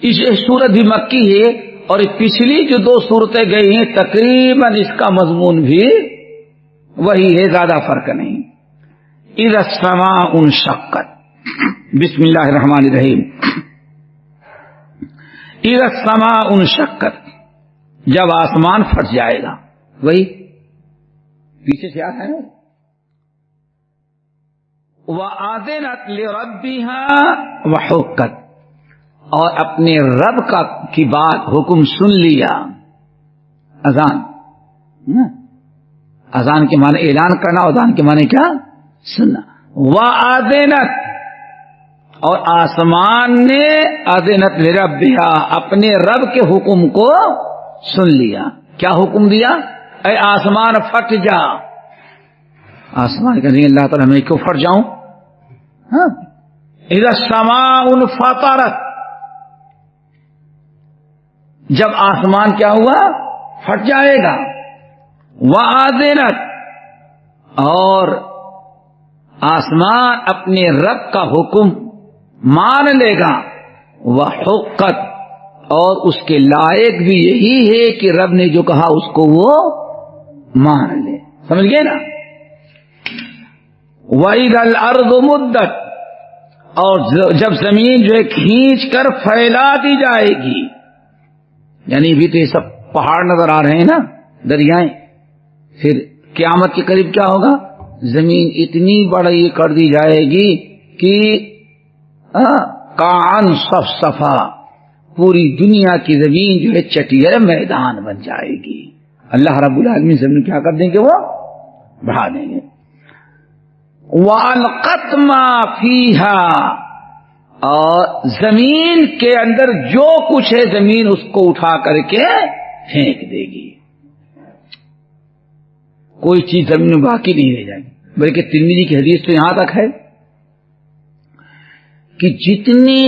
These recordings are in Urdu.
یہ سورت بھی مکی ہے، اور پچھلی جو 2 صورتیں گئی ہیں تقریباً اس کا مضمون بھی وہی ہے، زیادہ فرق نہیں۔ اذا السماء انشقت، بسم اللہ الرحمن الرحیم۔ اذا السماء انشقت، جب آسمان پھٹ جائے گا، وہی پیچھے سے آتا ہے۔ وَآذِنَتْ لِرَبِّهَا وَحُقَّتْ، اور اپنے رب کی بات حکم سن لیا۔ اذان، اذان کے معنی اعلان کرنا، اذان کے معنی کیا؟ سننا۔ وَآذِنَتْ، اور آسمان نے آذنت لربها، اپنے رب کے حکم کو سن لیا۔ کیا حکم دیا؟ اے آسمان پھٹ جا۔ آسمان کہ نہیں اللہ تعالیٰ میں کیوں پھٹ جاؤں؟ اذا السماء انفطرت، جب آسمان کیا ہوا؟ پھٹ جائے گا۔ وآذنت، اور آسمان اپنے رب کا حکم مان لے گا۔ وحقت، اور اس کے لائق بھی یہی ہے کہ رب نے جو کہا اس کو وہ مان لے۔ سمجھ گئے نا؟ وَإِذَا الْأَرْضُ مُدَّتْ، اور جب زمین جو ہے کھینچ کر پھیلا دی جائے گی، یعنی بھی تو یہ سب پہاڑ نظر آ رہے ہیں نا، دریائیں، پھر قیامت کے قریب کیا ہوگا؟ زمین اتنی بڑی کر دی جائے گی کہ کان صفصفا، پوری دنیا کی زمین جو ہے چٹیر میدان بن جائے گی۔ اللہ رب العالمین زمین کیا کر دیں گے؟ وہ بڑھا دیں گے۔ وَأَلْقَتْ مَا فِيهَا، اور زمین کے اندر جو کچھ ہے زمین اس کو اٹھا کر کے پھینک دے گی، کوئی چیز زمین میں باقی نہیں رہ جائے گی۔ بلکہ ترمذی کی حدیث تو یہاں تک ہے کہ جتنے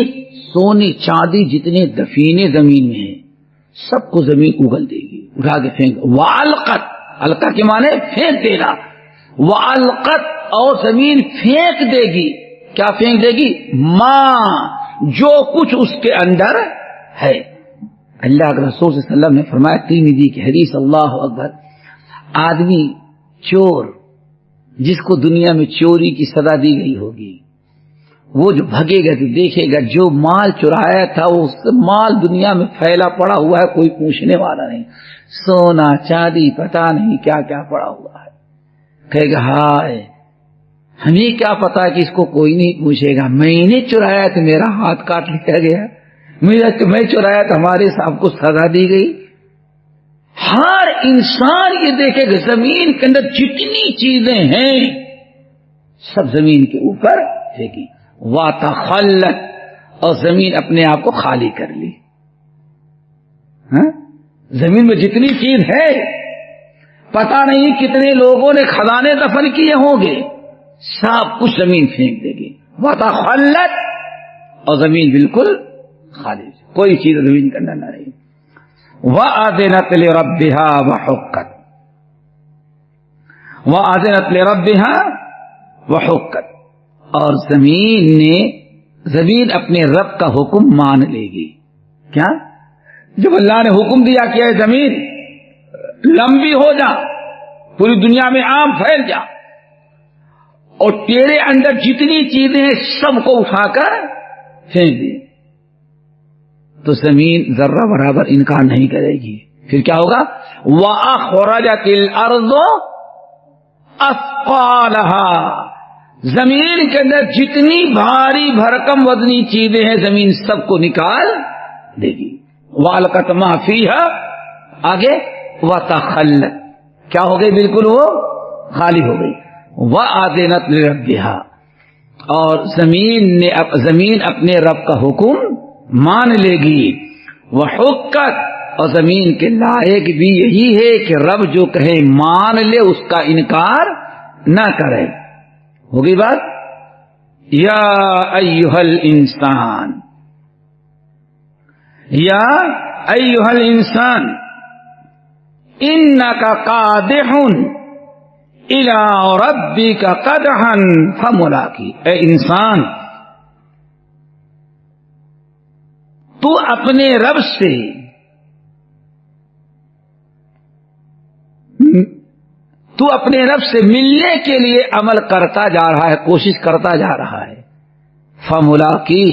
سونے چاندی جتنے دفینے زمین میں ہیں سب کو زمین اگل دے گی، اٹھا کے پھینک۔ وَأَلْقَتْ، القا کے معنی پھینک دینا۔ وَأَلْقَتْ، اور زمین پھینک دے گی۔ کیا پھینک دے گی؟ ماں، جو کچھ اس کے اندر ہے۔ اللہ کے رسول صلی اللہ علیہ وسلم نے فرمایا، ترمذی کی حدیث، اللہ اکبر، آدمی چور جس کو دنیا میں چوری کی سزا دی گئی ہوگی، وہ جو بھگے گا تو دیکھے گا جو مال چرایا تھا اس مال دنیا میں پھیلا پڑا ہوا ہے، کوئی پوچھنے والا نہیں، سونا چاندی پتہ نہیں کیا کیا پڑا ہوا ہے۔ کہے گا ہائے ہمیں کیا پتا کہ اس کو کوئی نہیں پوچھے گا، میں نے چرایا تو میرا ہاتھ کاٹ لیا گیا، میں چرایا تو ہمارے صاحب کو سزا دی گئی۔ ہر انسان یہ دیکھے گا زمین کے اندر جتنی چیزیں ہیں سب زمین کے اوپر پھینکی۔ وَتَخَلَّتْ، اور زمین اپنے آپ کو خالی کر لی۔ زمین میں جتنی چیز ہے پتہ نہیں کتنے لوگوں نے خزانے دفن کیے ہوں گے، سب کچھ زمین پھینک دے گی۔ وَتَخَلَّتْ، اور زمین بالکل خالی، کوئی چیز زمین کے اندر نہ رہی۔ وَأَذِنَتْ لِرَبِّهَا وَحُقَّتْ، وَأَذِنَتْ لِرَبِّهَا وَحُقَّتْ، اور زمین اپنے رب کا حکم مان لے گی۔ کیا؟ جب اللہ نے حکم دیا کہ اے زمین لمبی ہو جا، پوری دنیا میں عام پھیل جا، اور تیرے اندر جتنی چیزیں ہیں سب کو اٹھا کر پھینک دی، تو زمین ذرہ برابر انکار نہیں کرے گی۔ پھر کیا ہوگا؟ وَأَخْرَجَتِ الْأَرْضُ أَثْقَالَهَا، زمین کے اندر جتنی بھاری بھرکم وزنی چیزیں ہیں زمین سب کو نکال دے گی۔ وَأَلْقَتْ مَا فِيهَا، آگے وَتَخَلَّتْ، کیا ہو گئی؟ بالکل وہ خالی ہو گئی۔ وَأَذِنَتْ لِرَبِّهَا، اور زمین اپنے رب کا حکم مان لے گی۔ وَحُقَّتْ، اور زمین کے لائق بھی یہی ہے کہ رب جو کہے مان لے، اس کا انکار نہ کرے۔ ہوگی بات؟ یا ایھا الانسان، یا ایھا الانسان انک قادح الی ربک قدحا فملاقی، اے انسان تو اپنے رب سے ملنے کے لیے عمل کرتا جا رہا ہے، کوشش کرتا جا رہا ہے، فملاقی،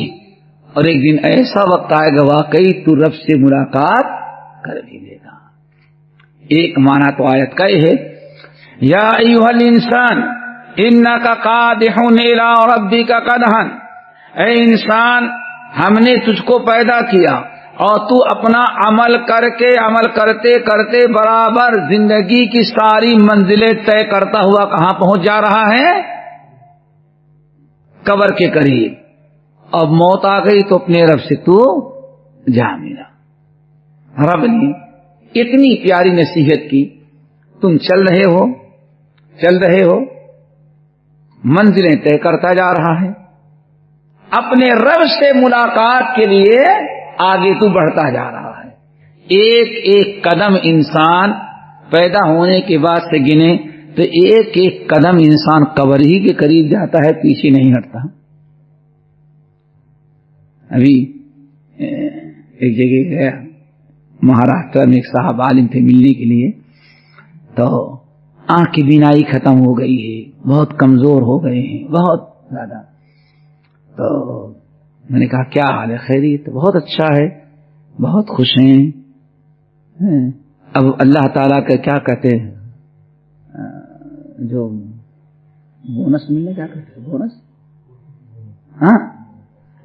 اور ایک دن ایسا وقت آئے گا واقعی تو رب سے ملاقات کر بھی لے گا۔ ایک معنی تو آیت کا یہ ہے، یا ایھا الانسان انک قادح الی ربک قدحا، اے انسان ہم نے تجھ کو پیدا کیا اور تو اپنا عمل کرتے کرتے برابر زندگی کی ساری منزلیں طے کرتا ہوا کہاں پہنچ جا رہا ہے؟ قبر کے قریب۔ اب موت آ گئی تو اپنے رب سے تو جا ملا۔ رب نے اتنی پیاری نصیحت کی، تم چل رہے ہو، منزلیں طے کرتا جا رہا ہے، اپنے رب سے ملاقات کے لیے آگے تو بڑھتا جا رہا ہے۔ ایک ایک قدم انسان پیدا ہونے کے بعد سے گنے تو ایک ایک قدم انسان قبر ہی کے قریب جاتا ہے، پیچھے نہیں ہٹتا۔ ابھی ایک جگہ گیا، مہاراشٹر میں ایک صاحب عالم تھے ملنے کے لیے، تو آنکھ کی بینائی ختم ہو گئی ہے، بہت کمزور ہو گئے ہیں، بہت زیادہ۔ تو میں نے کہا کیا حال ہے؟ خیریت؟ بہت اچھا ہے، بہت خوش ہیں۔ اب اللہ تعالیٰ کا کیا کہتے ہیں، جو بونس ملنے، کیا کہتے ہیں بونس؟ ہاں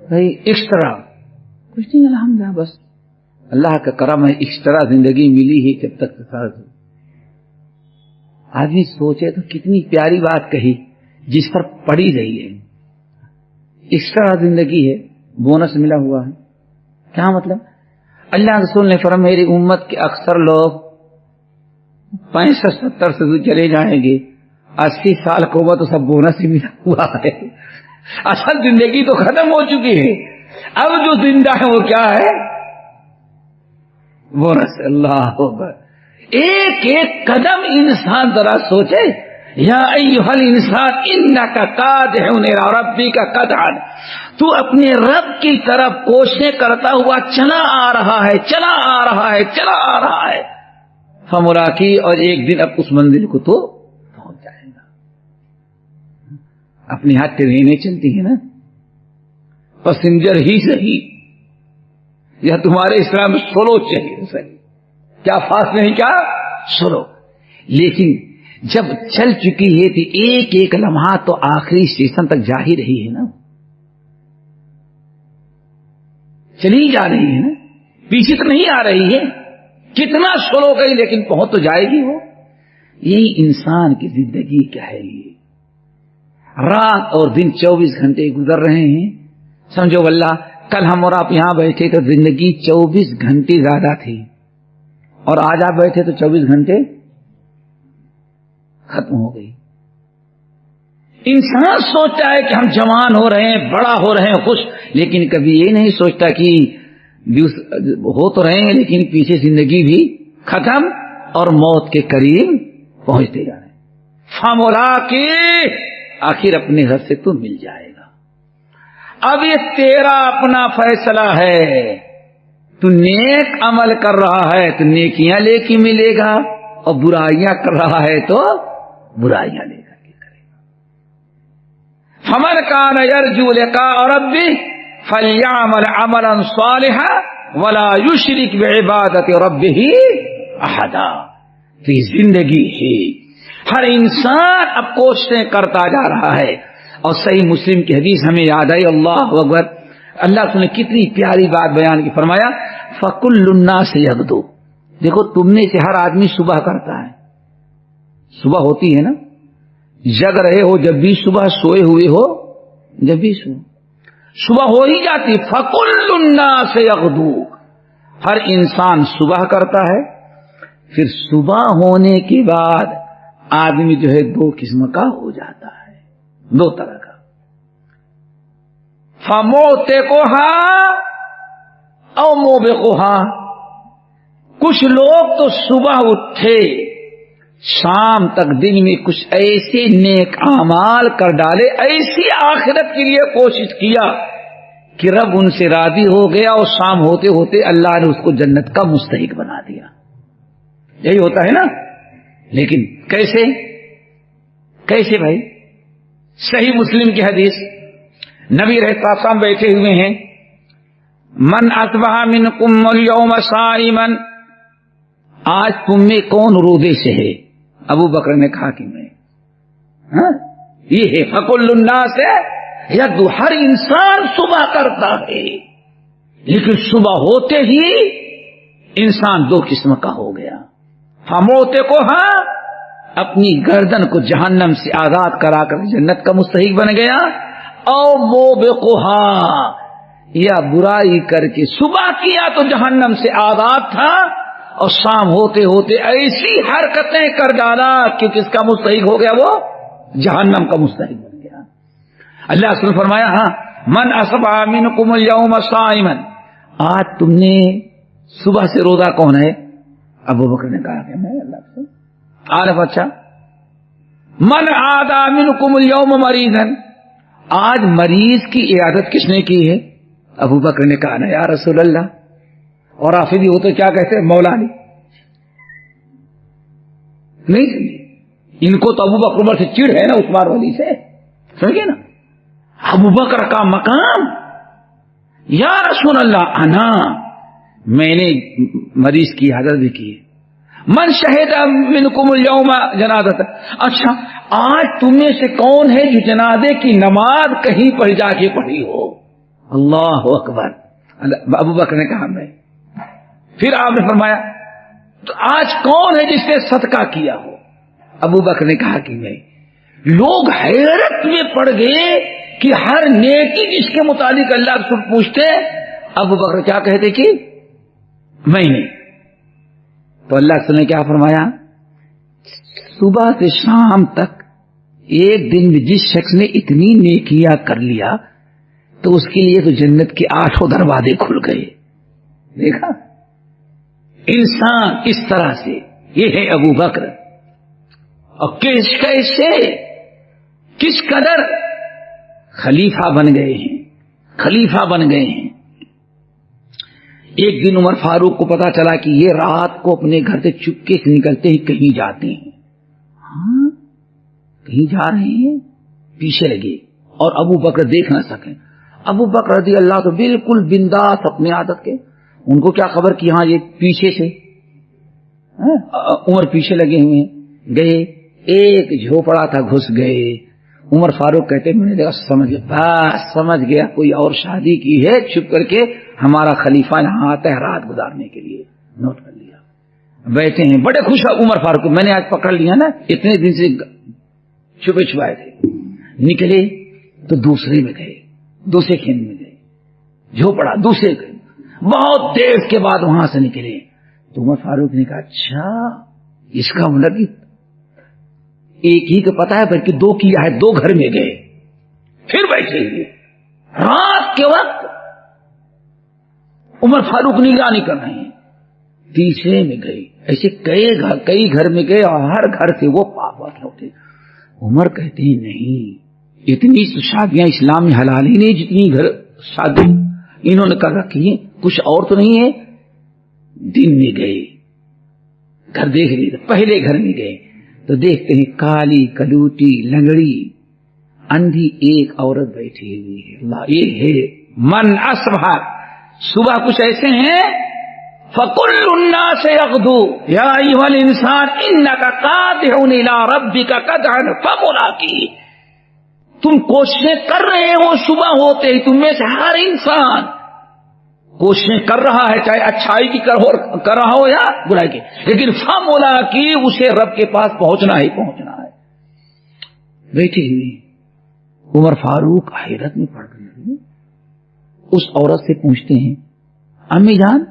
بھائی ایکسٹرا کچھ نہیں، الحمدللہ بس اللہ کا کرم ہے، ایکسٹرا زندگی ملی ہی جب تک۔ آدمی سوچے تو کتنی پیاری بات کہی جس پر پڑی رہی ہے، ایکسٹرا زندگی ہے، بونس ملا ہوا ہے۔ کیا مطلب؟ اللہ رسول نے فرمایا میری امت کے اکثر لوگ 65-70 سے چلے جائیں گے، 80 سال کو وہ تو سب بونس ہی ملا ہوا ہے، اصل زندگی تو ختم ہو چکی ہے، اب جو زندہ ہے وہ کیا ہے؟ بونس۔ اللہ اکبر۔ ایک ایک قدم انسان ذرا سوچے، یا ایھا الانسان انک قادح الی ربک قدحا، تو اپنے رب کی طرف کوششیں کرتا ہوا چلا آ رہا ہے، فملاقی، اور ایک دن اب اس منزل کو تو پہنچ جائے گا۔ اپنے ہاتھ ٹرینیں چلتی ہیں نا، پیسنجر ہی صحیح یا تمہارے اسلام سولو چاہیے صحیح، کیا فاسٹ نہیں، کیا سولو، لیکن جب چل چکی ہے تو ایک ایک لمحہ تو آخری اسٹیشن تک جا ہی رہی ہے نا، چلی جا رہی ہے نا، پیچھے تو نہیں آ رہی ہے، کتنا سلو گئی لیکن پہنچ تو جائے گی وہ۔ یہی انسان کی زندگی کیا ہے، یہ رات اور دن 24 گھنٹے گزر رہے ہیں، سمجھو واللہ کل ہم اور آپ یہاں بیٹھے تو زندگی 24 گھنٹے زیادہ تھی، اور آج آپ بیٹھے تو 24 گھنٹے ختم ہو گئی۔ انسان سوچتا ہے کہ ہم جوان ہو رہے ہیں، بڑا ہو رہے ہیں، خوش، لیکن کبھی یہ نہیں سوچتا کہ ہو تو رہے ہیں لیکن پیچھے زندگی بھی ختم اور موت کے قریب پہنچتے جا رہے ہیں۔ فملاقی، آخر اپنے گھر سے تو مل جائے گا۔ اب یہ تیرا اپنا فیصلہ ہے، تو نیک عمل کر رہا ہے تو نیکیاں لے کے ملے گا، اور برائیاں کر رہا ہے تو برائیاں لے کر کے کرے گا۔ فمن کان یرجو لقاء ربہ فلیعمل عملا صالحا ولا یشرک بعبادۃ ربہ احدا۔ تو یہ زندگی ہے، ہر انسان اب کوششیں کرتا جا رہا ہے، اور صحیح مسلم کی حدیث ہمیں یاد آئی، اللہ اکبر، اللہ نے کتنی پیاری بات بیان کی، فرمایا فکل الناس یغدو۔ دیکھو تم نے سے ہر آدمی صبح کرتا ہے، صبح ہوتی ہے نا، جگ رہے ہو جب بھی صبح، سوئے ہوئے ہو جب بھی صبح ہو ہی جاتی، فکل الناس یغدو، ہر انسان صبح کرتا ہے۔ پھر صبح ہونے کے بعد آدمی جو ہے 2 قسم کا ہو جاتا ہے، 2 طرح کا، فموتقھا او موبقھا۔ کچھ لوگ تو صبح اٹھے، شام تک دن میں کچھ ایسے نیک اعمال کر ڈالے، ایسی آخرت کے لیے کوشش کیا کہ رب ان سے راضی ہو گیا اور شام ہوتے ہوتے اللہ نے اس کو جنت کا مستحق بنا دیا. یہی ہوتا ہے نا. لیکن کیسے کیسے بھائی؟ صحیح مسلم کی حدیث، نبی رہتا سام بیٹھے ہوئے ہیں، من اصبح منکم اليوم صائما، آج تم میں کون روزے سے ہے؟ ابو بکر نے کہا کہ میں. یہ ہے فکل الناس ہے، یدو ہر انسان صبح کرتا ہے، لیکن صبح ہوتے ہی انسان دو قسم کا ہو گیا. ہموتے کو ہاں اپنی گردن کو جہنم سے آزاد کرا کر جنت کا مستحق بن گیا، اور وہ بے قہا یا برائی کر کے صبح کیا تو جہنم سے آزاد تھا، اور شام ہوتے ہوتے ایسی حرکتیں کر ڈالا کہ کس کا مستحق ہو گیا؟ وہ جہنم کا مستحق بن گیا. اللہ رسول فرمایا ہاں من اصبح منکم اليوم صائما، آج تم نے صبح سے روزہ کون ہے؟ ابو بکر نے کہا کہ میں. اللہ سے عارف اچھا. من عادا منکم اليوم مریضا، آج مریض کی عیادت کس نے کی ہے؟ ابو بکر نے کہا نا یا رسول اللہ. اور رافضی ہو تو کیا کہتے ہیں؟ مولا علی. نہیں سمجھے؟ ان کو تو ابو بکر عمر سے چڑ ہے نا، عثمان ولی سے. سمجھے نا؟ ابو بکر کا مقام یا رسول اللہ انا، میں نے مریض کی حاضر بھی کی. من شہد منکم اليوم جنازت، اچھا آج تمہیں سے کون ہے جو جنازے کی نماز کہیں پر جا کے پڑھی ہو؟ اللہ اکبر. ابو بکر نے کہا میں. پھر آپ نے فرمایا تو آج کون ہے جس نے صدقہ کیا ہو؟ ابو بکر نے کہا کہ میں. لوگ حیرت میں پڑ گئے کہ ہر نیکی جس کے متعلق اللہ سے پوچھتے، ابو بکر کیا کہتے کہ میں نے. تو اللہ نے کیا فرمایا؟ صبح سے شام تک ایک دن میں جس شخص نے اتنی نیکیاں کر لیا تو اس کے لیے تو جنت کے 8 دروازے کھل گئے. دیکھا انسان اس طرح سے. یہ ہے ابو بکر. اور کیسے کس قدر خلیفہ بن گئے ہیں، خلیفہ بن گئے ہیں. ایک دن عمر فاروق کو پتا چلا کہ یہ رات کو اپنے گھر سے چپکے سے نکلتے ہی کہیں جاتے ہیں. ہاں کہیں جا رہے ہیں، پیچھے لگے اور ابو بکر دیکھ نہ سکے. ابو بکر رضی اللہ تو بالکل بنداس اپنے عادت کے، ان کو کیا خبر کہ ہاں یہ پیچھے سے. عمر پیچھے لگے ہوئے گئے، ایک جھوپڑا تھا گھس گئے. عمر فاروق کہتے میں نے دیکھا سمجھ گیا، بس سمجھ گیا کوئی اور شادی کی ہے، چھپ کر کے ہمارا خلیفہ یہاں آتا ہے رات گزارنے کے لیے. نوٹ کر لیا. بیٹھے ہیں بڑے خوش ہے عمر فاروق، میں نے آج پکڑ لیا نا، اتنے دن سے چھپے چھپائے تھے. نکلے تو دوسرے میں گئے، دوسرے کھیت میں گئے، جھوپڑا دوسرے گئے. بہت دیر کے بعد وہاں سے نکلے تو عمر فاروق نے کہا اچھا اس کا مطلب ایک ہی کا پتا ہے بلکہ دو کیا ہے، 2 گھر میں گئے. پھر بیٹھے ہوئے رات کے وقت عمر فاروق نگرانی کر رہے ہیں. تیسرے میں گئے، ایسے کئی گھر میں گئے اور ہر گھر سے وہ پاک وقت لوٹے. عمر کہتے ہیں نہیں، اتنی شادیاں اسلام میں حلال ہی نہیں جتنی گھر شادی انہوں نے کر رکھی ہے. کچھ اور تو نہیں ہے. دن میں گئے، گھر دیکھ لیے. پہلے گھر میں گئے تو دیکھتے ہیں کالی کلوٹی لنگڑی اندھی ایک عورت بیٹھی ہوئی ہے. اللہ یہ ہے من اصبح. صبح کچھ ایسے ہیں فَكُلُّ النَّاسِ يَغْدُو يَا أَيُّهَا الْإِنسَانُ إِنَّكَ قَادِحٌ إِلَىٰ رَبِّكَ قَدْحًا فَمُلَاقِيهِ. تم کوششیں کر رہے ہو صبح ہوتے ہی، تم میں سے ہر انسان کوششیں کر رہا ہے، چاہے اچھائی کی کر رہا ہو یا برائی کی، لیکن فَمُلَاقِيهِ اسے رب کے پاس پہنچنا ہی پہنچنا ہے. بیٹھی ہوئی عمر فاروق حیرت میں پڑ گئے. اس عورت سے پوچھتے ہیں امی جان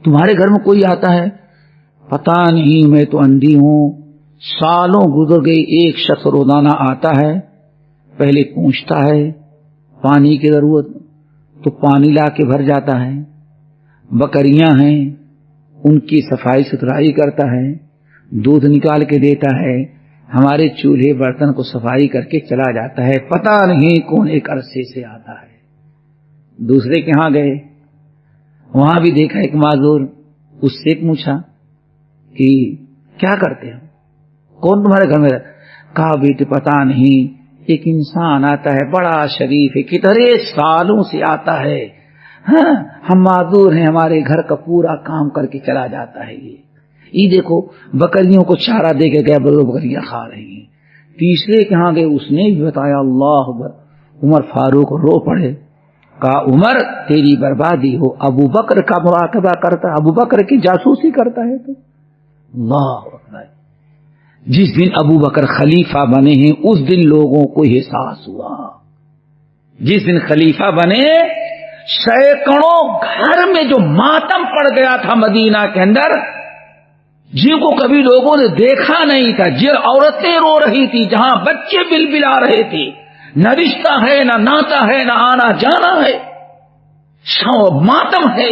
تمہارے گھر میں کوئی آتا ہے؟ پتا نہیں، میں تو اندھی ہوں. سالوں گزر گئے، ایک شخص روزانہ آتا ہے، پہلے پوچھتا ہے پانی کی ضرورت تو پانی لا کے بھر جاتا ہے. بکریاں ہیں ان کی صفائی ستھرائی کرتا ہے، دودھ نکال کے دیتا ہے، ہمارے چولہے برتن کو صفائی کر کے چلا جاتا ہے. پتا نہیں کون ایک عرصے سے آتا ہے. دوسرے کے ہاں گئے, وہاں بھی دیکھا ایک معذور, اس سے پوچھا کہ کیا کرتے ہو, کون تمہارے گھر میں رہتا؟ کہا بیٹے پتا نہیں, ایک انسان آتا ہے بڑا شریف ہے, کتنے سالوں سے آتا ہے, ہاں ہم معذور ہیں, ہمارے گھر کا پورا کام کر کے چلا جاتا ہے. یہ دیکھو بکریوں کو چارہ دے کے گیا, بکریاں کھا رہی ہیں. تیسرے کے ہاں گئے, اس نے بھی بتایا. اللہ اکبر. عمر فاروق رو پڑے, کہا عمر تیری بربادی ہو, ابو بکر کا مراقبہ کرتا, ابو بکر کی جاسوسی کرتا ہے تو. اللہ اکبر. جس دن ابو بکر خلیفہ بنے ہیں اس دن لوگوں کو احساس ہوا. جس دن خلیفہ بنے سینکڑوں گھر میں جو ماتم پڑ گیا تھا مدینہ کے اندر, جن کو کبھی لوگوں نے دیکھا نہیں تھا, جو عورتیں رو رہی تھی, جہاں بچے بلبلا رہے تھے, نہ رشتہ ہے نہ ناتا ہے نہ آنا جانا ہے, ماتم ہے.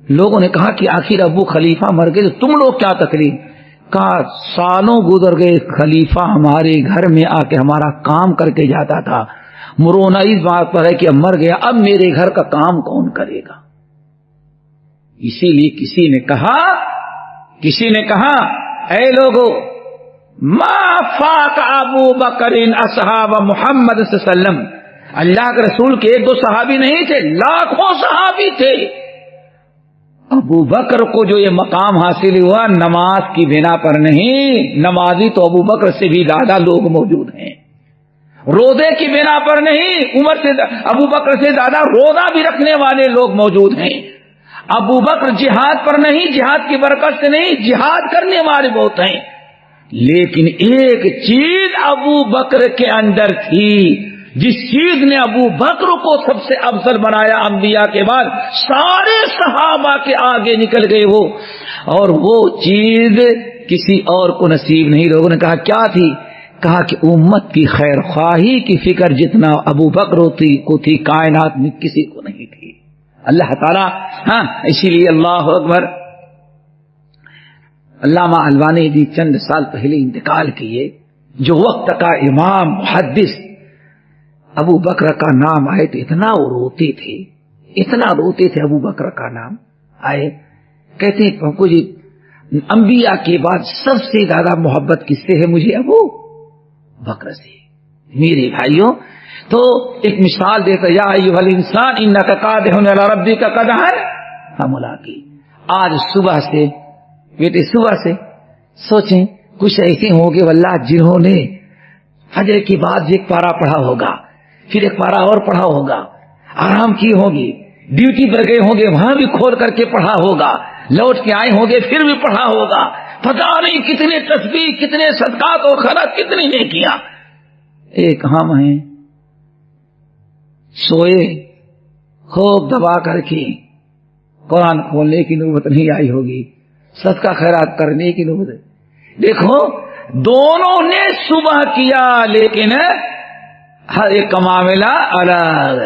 لوگوں نے کہا کہ آخر ابو خلیفہ مر گئے, تم لوگ کیا تکلیف؟ کہا سالوں گزر گئے, خلیفہ ہمارے گھر میں آ کے ہمارا کام کر کے جاتا تھا, مرونا اس بات پر ہے کہ اب مر گیا, اب میرے گھر کا کام کون کرے گا؟ اسی لیے کسی نے کہا اے لوگو, ما فاق ابو بکر اصحاب محمد صلی اللہ علیہ وسلم, اللہ کے رسول کے ایک دو صحابی نہیں تھے, لاکھوں صحابی تھے. ابو بکر کو جو یہ مقام حاصل ہوا نماز کی بنا پر نہیں, نمازی تو ابو بکر سے بھی زیادہ لوگ موجود ہیں. روزے کی بنا پر نہیں, عمر سے ابو بکر سے زیادہ روزہ بھی رکھنے والے لوگ موجود ہیں. ابو بکر جہاد پر نہیں, جہاد کی برکت سے نہیں, جہاد کرنے والے بہت ہیں. لیکن ایک چیز ابو بکر کے اندر تھی, جس چیز نے ابو بکر کو سب سے افضل بنایا انبیاء کے بعد, سارے صحابہ کے آگے نکل گئے وہ, اور وہ چیز کسی اور کو نصیب نہیں. لوگوں نے کہا کیا تھی؟ کہا کہ امت کی خیر خواہی کی فکر جتنا ابو بکر کو تھی کائنات میں کسی کو نہیں تھی. اللہ تعالیٰ, ہاں اسی لیے اللہ اکبر. علامہ البانی بھی چند سال پہلے انتقال کیے, جو وقت کا امام محدث, ابو بکر کا نام آئے تو اتنا روتے تھے ابو بکر کا نام آئے. کہتے ہیں کچھ انبیاء کے بعد سب سے زیادہ محبت کس سے ہے مجھے؟ ابو بکر سے. میرے بھائیوں, تو ایک مثال دیتا, یا ایھا الانسان انک قادح الی ربک قدحا فملاقی. آج صبح سے بیٹے, صبح سے سوچیں کچھ ایسے ہوں گے واللہ جنہوں نے فجر کے بعد ایک پارا پڑھا ہوگا, پھر ایک پارا اور پڑھا ہوگا, آرام کی ہوگی, ڈیوٹی پر گئے ہوں گے وہاں بھی کھول کر کے پڑھا ہوگا, لوٹ کے آئے ہوں گے پھر بھی پڑھا ہوگا, پتہ نہیں کتنے تسبیح, کتنے صدقات اور خیرات, کتنی نیکیاں. ایک ہم ہیں سوئے خوب دبا کر کے, قرآن کھولنے کی نوبت نہیں آئی ہوگی, صدقہ خیرات کرنے کی نوبت. دیکھو دونوں نے صبح کیا, لیکن ہر ایک کا معاملہ الگ.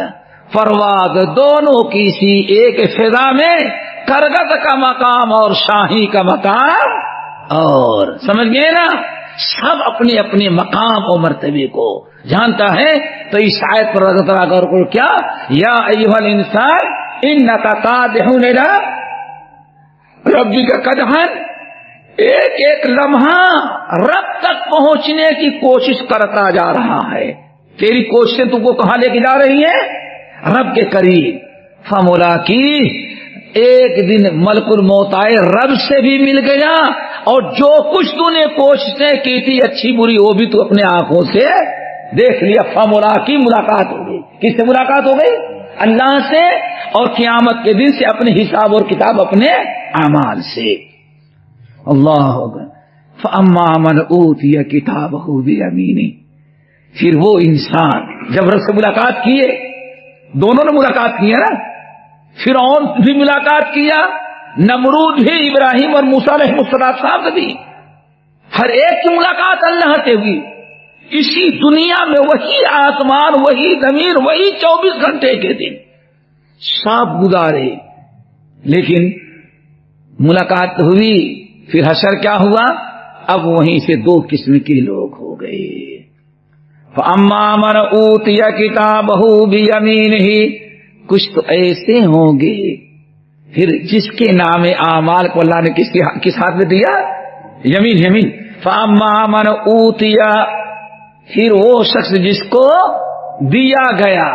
پرواز دونوں کی سی, ایک فضا میں کرگت کا مقام اور شاہی کا مقام, اور سمجھ گئے نا, سب اپنے اپنے مقام اور مرتبے کو جانتا ہے. تو اس آیت پر اللہ تعالیٰ غور کرو, کیا یا ایھا الانسان انک قادح الی ربک قدحا, ایک ایک لمحہ رب تک پہنچنے کی کوشش کرتا جا رہا ہے. تیری کوششیں تم کو کہاں لے کے جا رہی ہیں؟ رب کے قریب. فملاقی, ایک دن ملک الموت آئے, رب سے بھی مل گیا, اور جو کچھ تو نے کوششیں کی تھی اچھی بری وہ بھی تو اپنے آنکھوں سے دیکھ لیا. فملاقی, ملاقات ہو گئی. کس سے ملاقات ہو گئی؟ اللہ سے, اور قیامت کے دن سے اپنے حساب اور کتاب اپنے اعمال سے. اللہ اکبر. فاما من اوتی کتابہ بیمینہ, پھر وہ انسان جب رب سے ملاقات کیے, دونوں نے ملاقات کی ہے نا, فرعون بھی ملاقات کیا, نمرود بھی, ابراہیم اور موسیٰ علیہ السلام سے بھی, ہر ایک کی ملاقات اللہ سے ہوئی. اسی دنیا میں وہی آسمان, وہی زمین, وہی 24 گھنٹے کے دن سب گزارے, لیکن ملاقات ہوئی. پھر حشر کیا ہوا؟ اب وہیں سے دو قسم کے لوگ ہو گئے. فَأَمَّا مَنْ أُوتِيَ كِتَابَهُ بِيَمِينِهِ, کچھ تو ایسے ہوں گے. پھر جس کے نام اعمال کو اللہ نے کس ہاتھ میں دیا؟ یمین. فاما من اوتیا، پھر وہ شخص جس کو دیا گیا،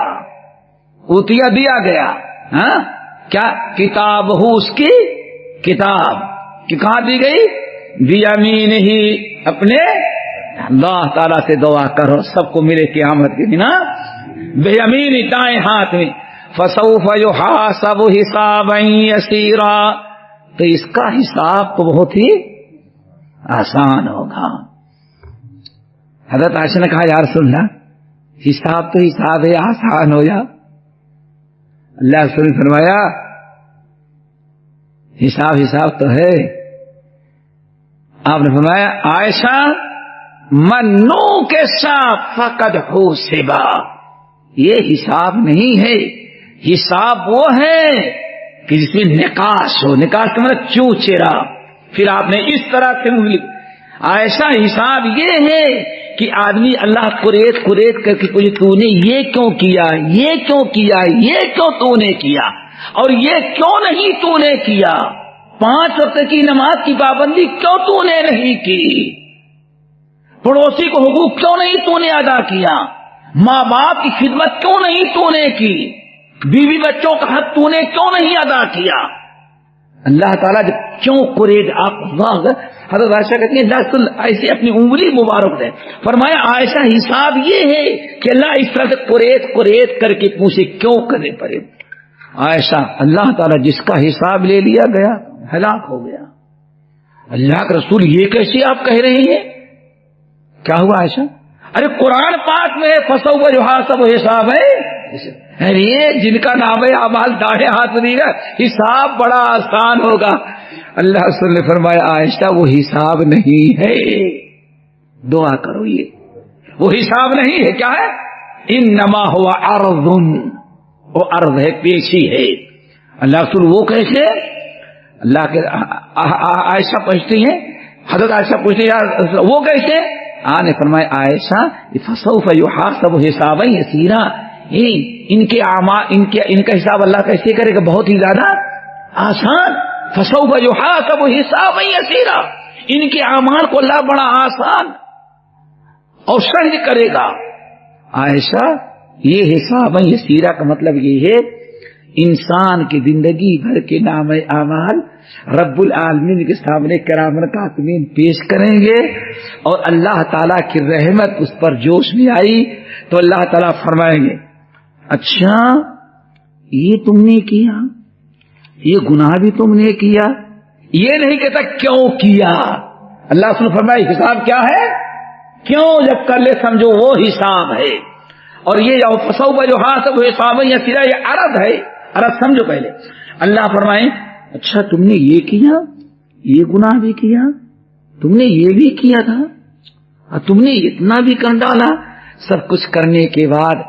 اوتیا دیا گیا، ہاں کیا کتاب ہو، اس کی کتاب کہ کہاں دی گئی؟ بیمین ہی، اپنے اللہ تعالیٰ سے دعا کرو سب کو ملے قیامت کے دن بیمین دائیں ہاتھ میں. فسوف یحاسب حسابا یسیرا، تو اس کا حساب تو بہت ہی آسان ہوگا. حضرت عائشہ نے کہا یا رسول اللہ حساب تو حساب ہے، آسان ہو جا. اللہ رسول نے فرمایا حساب تو ہے. آپ نے فرمایا عائشہ منو کے ساتھ فقد حسبا، یہ حساب نہیں ہے، حساب وہ ہے کہ جس میں نقاش ہو. نقاش کا مطلب چوچرا. پھر آپ نے اس طرح سے عائشہ حساب یہ ہے کہ آدمی اللہ قریت کر کے پوچھے تو نے یہ کیوں کیا، یہ کیوں کیا، یہ کیوں تو نے کیا، اور یہ کیوں نہیں تو نے کیا. 5 وقت کی نماز کی پابندی کیوں تو نے نہیں کی، پڑوسی کو حقوق کیوں نہیں تو نے ادا کیا، ماں باپ کی خدمت کیوں نہیں تو نے کی، بیوی بچوں کا حق تو نے کیوں نہیں ادا کیا. اللہ تعالیٰ جب کیوں قریت آپ حضرت عائشہ کہتی ہیں اللہ ایسے اپنی انگلی مبارک دے. فرمایا عائشہ حساب یہ ہے کہ اللہ اس طرح سے قریت کر کے پوچھے کیوں کرنے پڑے. عائشہ اللہ تعالیٰ جس کا حساب لے لیا گیا ہلاک ہو گیا. اللہ کے رسول یہ کیسے آپ کہہ رہے ہیں؟ کیا ہوا عائشہ؟ ارے قرآن پاک میں فسوف یحاسب حساب ہے. ارے جن کا نام اعمال داڑھے ہاتھ دی گا حساب بڑا آسان ہوگا. اللہ رسول نے فرمایا عائشہ وہ حساب نہیں ہے، دعا کرو یہ وہ حساب نہیں ہے. کیا ہے؟ انما هو عرض، وہ عرض ہے، پیشی ہے. اللہ رسول وہ کیسے؟ اللہ کے عائشہ پوچھتی ہیں، حضرت عائشہ پوچھتی ہیں وہ کیسے؟ نے فرمایا عائشہ فسوف یحاسب حسابا یسیرا، ان کا حساب اللہ کیسے کرے گا؟ بہت ہی زیادہ آسان. فسوف یحاسب حسابا یسیرا، ان کے اعمال کو اللہ بڑا آسان اور سہل کرے گا. عائشہ یہ حساب یسیرا کا مطلب یہ ہے انسان کی زندگی بھر کے نام اعمال رب العالمین کے سامنے کرامن کاتبین پیش کریں گے، اور اللہ تعالیٰ کی رحمت اس پر جوش میں آئی تو اللہ تعالیٰ فرمائیں گے اچھا یہ تم نے کیا، یہ گناہ بھی تم نے کیا. یہ نہیں کہتا کیوں کیا. اللہ سن فرمائے حساب کیا ہے؟ کیوں جب کر لے سمجھو وہ حساب ہے. اور یہ فسوف یحاسب حسابا یسیرا یہ عرض ہے. عرض سمجھو پہلے. اللہ فرمائے اچھا تم نے یہ کیا، یہ گناہ بھی کیا، تم نے یہ بھی کیا تھا، اور تم نے اتنا بھی کر ڈالا. سب کچھ کرنے کے بعد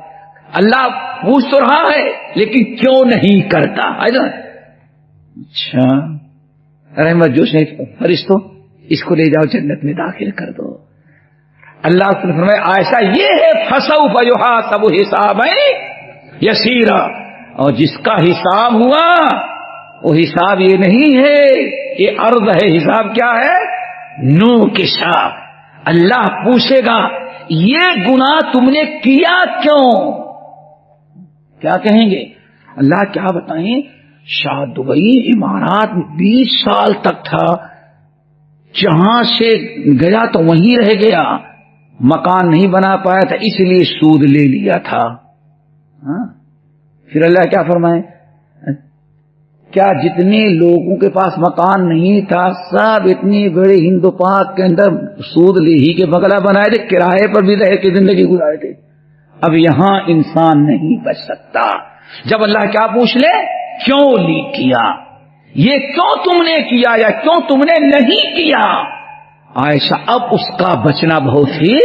اللہ پوچھ تو رہا ہے لیکن کیوں نہیں کرتا. اچھا رحمت جوش نہیں، فرشتوں اس کو لے جاؤ جنت میں داخل کر دو. اللہ نے فرمایا عائشہ یہ ہے فسوف یحاسب حسابا یسیرا، اور جس کا حساب ہوا وہ حساب یہ نہیں ہے، یہ عرض ہے. حساب کیا ہے؟ نو کے حساب. اللہ پوچھے گا یہ گناہ تم نے کیا کیوں. کیا کہیں گے؟ اللہ کیا بتائیں، شاہ دبئی امارات میں 20 سال تک تھا، جہاں سے گیا تو وہیں رہ گیا، مکان نہیں بنا پایا تھا اس لیے سود لے لیا تھا. پھر اللہ کیا فرمائے؟ کیا جتنے لوگوں کے پاس مکان نہیں تھا سب اتنے بڑے ہند و پاک کے اندر سود لے ہی کے بگلا بنائے تھے، کرائے پر بھی رہ کے زندگی گزارے تھے. اب یہاں انسان نہیں بچ سکتا. جب اللہ کیا پوچھ لے کیوں لی کیا، یہ کیوں تم نے کیا یا کیوں تم نے نہیں کیا. عائشہ اب اس کا بچنا بہت ہی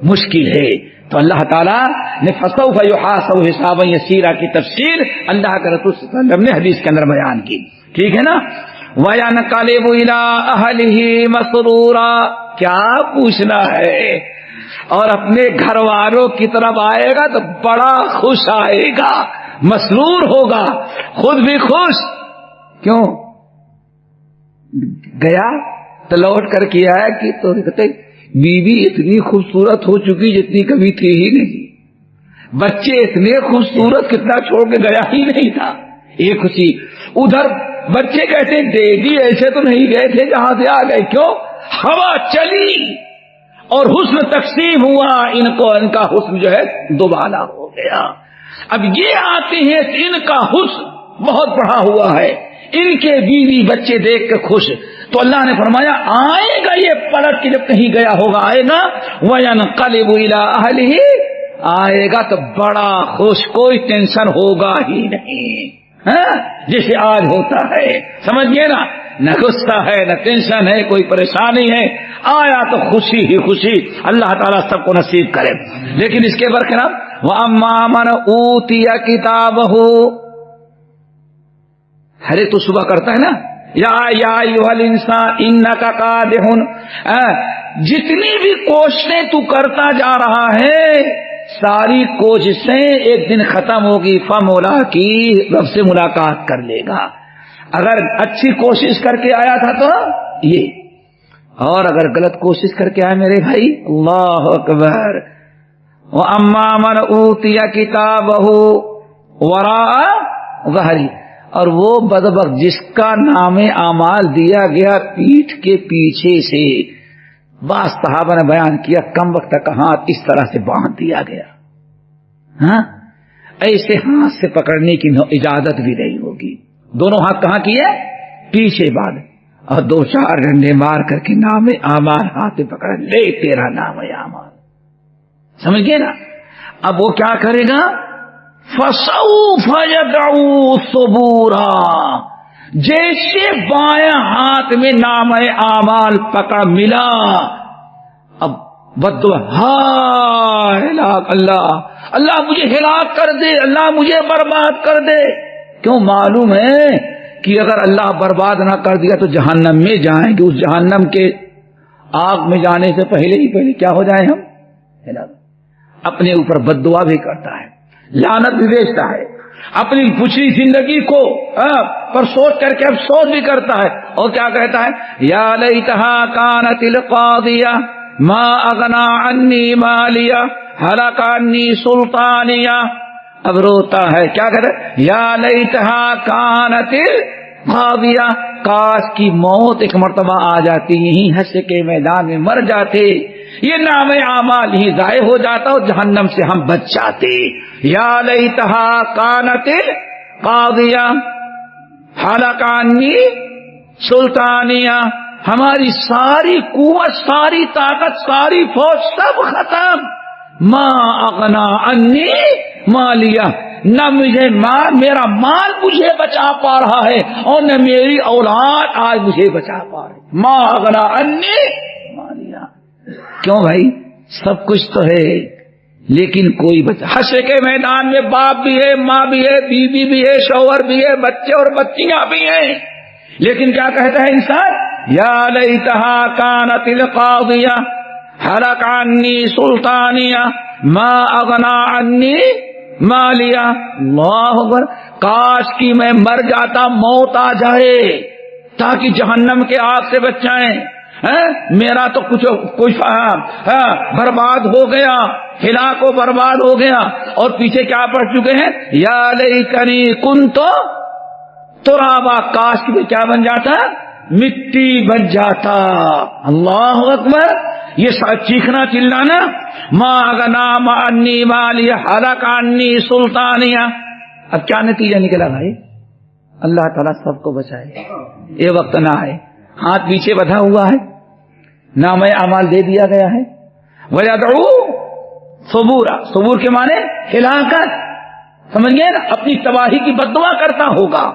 مشکل ہے. تو اللہ تعالیٰ نے فسوف یحاسب حسابا یسیرا کی تفسیر اللہ کے رسول صلی اللہ علیہ وسلم نے حدیث کے اندر بیان کی. ٹھیک ہے نا. وَيَنْقَلِبُ إِلَىٰ أَهْلِهِ مَسْرُورًا، کیا پوچھنا ہے، اور اپنے گھر والوں کی طرف آئے گا تو بڑا خوش آئے گا، مسرور ہوگا، خود بھی خوش. کیوں گیا تو لوٹ کر کے آیا کہ تو کہتے بیوی اتنی خوبصورت ہو چکی جتنی کبھی تھی ہی نہیں، بچے اتنے خوبصورت کتنا چھوڑ کے گیا ہی نہیں تھا. ایک خوشی. ادھر بچے کہتے ڈیڈی ایسے تو نہیں گئے تھے جہاں سے آ گئے. کیوں؟ ہوا چلی اور حسن تقسیم ہوا، ان کا حسن جو ہے دوبالا ہو گیا. اب یہ آتے ہیں ان کا حسن بہت بڑھا ہوا ہے، ان کے بیوی بچے دیکھ کر خوش. تو اللہ نے فرمایا آئے گا یہ پلٹ کے جب کہیں گیا ہوگا آئے گا وَيَنْقَلِبُ إِلَىٰ أَهْلِهِ، آئے گا تو بڑا خوش، کوئی ٹینشن ہوگا ہی نہیں. جیسے آج ہوتا ہے، سمجھئے نا، نہ غصہ ہے نہ ٹینشن ہے، کوئی پریشانی ہے، آیا تو خوشی ہی خوشی. اللہ تعالیٰ سب کو نصیب کرے. لیکن اس کے برخلاف وَأَمَّا مَنْ أُوتِيَ كِتَابَهُ، ہر ایک تو صبح کرتا ہے نا، یا ایھا الانسان انک قادح، جتنی بھی کوششیں تو کرتا جا رہا ہے ساری کوششیں ایک دن ختم ہوگی. فملاقیہ، رب سے ملاقات کر لے گا. اگر اچھی کوشش کر کے آیا تھا تو یہ، اور اگر غلط کوشش کر کے آیا میرے بھائی، اللہ اکبر. وَأَمَّا مَنْ أُوتِيَ كِتَابَهُ وَرَاءَ ظَهْرِهِ، اور وہ بدبخت جس کا نام اعمال دیا گیا پیٹھ کے پیچھے سے. بعض صحابہ نے بیان کیا کم وقت کا ہاتھ اس طرح سے باندھ دیا گیا. ہاں، ایسے ہاتھ سے پکڑنے کی اجازت بھی نہیں ہوگی. دونوں ہاتھ کہاں کیے؟ پیچھے باندھ، اور 2-4 ڈنڈے مار کر کے نام اعمال ہاتھ میں پکڑ لے، تیرا نام اعمال. سمجھ گئے نا؟ اب وہ کیا کرے گا؟ فَسَوْفَ يَدْعُو ثُبُورًا، جیسے بائیں ہاتھ میں نام اعمال پکڑ ملا، اب بدعا، ہائے ہلاک، اللہ مجھے ہلاک کر دے، اللہ مجھے برباد کر دے. کیوں؟ معلوم ہے کہ اگر اللہ برباد نہ کر دیا تو جہنم میں جائیں گے. اس جہنم کے آگ میں جانے سے پہلے کیا ہو جائیں ہم؟ ہلاک. اپنے اوپر بددعا بھی کرتا ہے، لعنت بھی بھیجتا ہے، اپنی پچھلی زندگی کو پر سوچ کر کے افسوس بھی کرتا ہے. اور کیا کہتا ہے؟ یا لیتہا کانت القاضیہ ما اغنی عنی مالیہ ہلک عنی سلطانیہ. اب روتا ہے، کیا کہتا ہے؟ یا لیتہا کانت القاضیہ، کاش کی موت ایک مرتبہ آ جاتی، یہیں حشر کے میدان میں مر جاتے، یہ نام اعمال ہی ضائع ہو جاتا اور جہنم سے ہم بچ جاتے. یا لیتہا کانت القاضیہ ہلک عنی سلطانیہ، ہماری ساری قوت، ساری طاقت، ساری فوج سب ختم. ما اغنا عنی مالیہ، نہ مجھے میرا مال مجھے بچا پا رہا ہے اور نہ میری اولاد آج مجھے بچا پا رہی. ما اغنا عنی مالیہ. کیوں بھائی؟ سب کچھ تو ہے لیکن کوئی بچہ. حشر کے میدان میں باپ بھی ہے، ماں بھی ہے، بیوی بھی ہے، شوہر بھی ہے، بچے اور بچیاں بھی ہیں، لیکن کیا کہتا ہے انسان؟ یا لیتہا کانت القاضیہ ہلک عنی سلطانیہ ما اغنا عنی مالیہ. اللہ اکبر، کاش کی میں مر جاتا، موت آ جائے تاکہ جہنم کے آگ سے بچ جائیں. میرا تو کچھ برباد ہو گیا، ہلاک و برباد ہو گیا. اور پیچھے کیا پڑھ چکے ہیں؟ یا لیتنی کنت ترابا، کاش کی کیا بن جاتا؟ مٹی بن جاتا. اللہ اکبر، یہ چیخنا چلانا. ما اغنا عنی مالیہ ہلک عنی سلطانیہ. اب کیا نتیجہ نکلا بھائی؟ اللہ تعالیٰ سب کو بچائے، یہ وقت نہ آئے. ہاتھ پیچھے بدھا ہوا ہے، نام اعمال دے دیا گیا ہے. وَيَدْعُو ثُبُورًا، ثبور کے معنی ہلاکت، سمجھ گئے نا؟ اپنی تباہی کی بددعا کرتا ہوگا.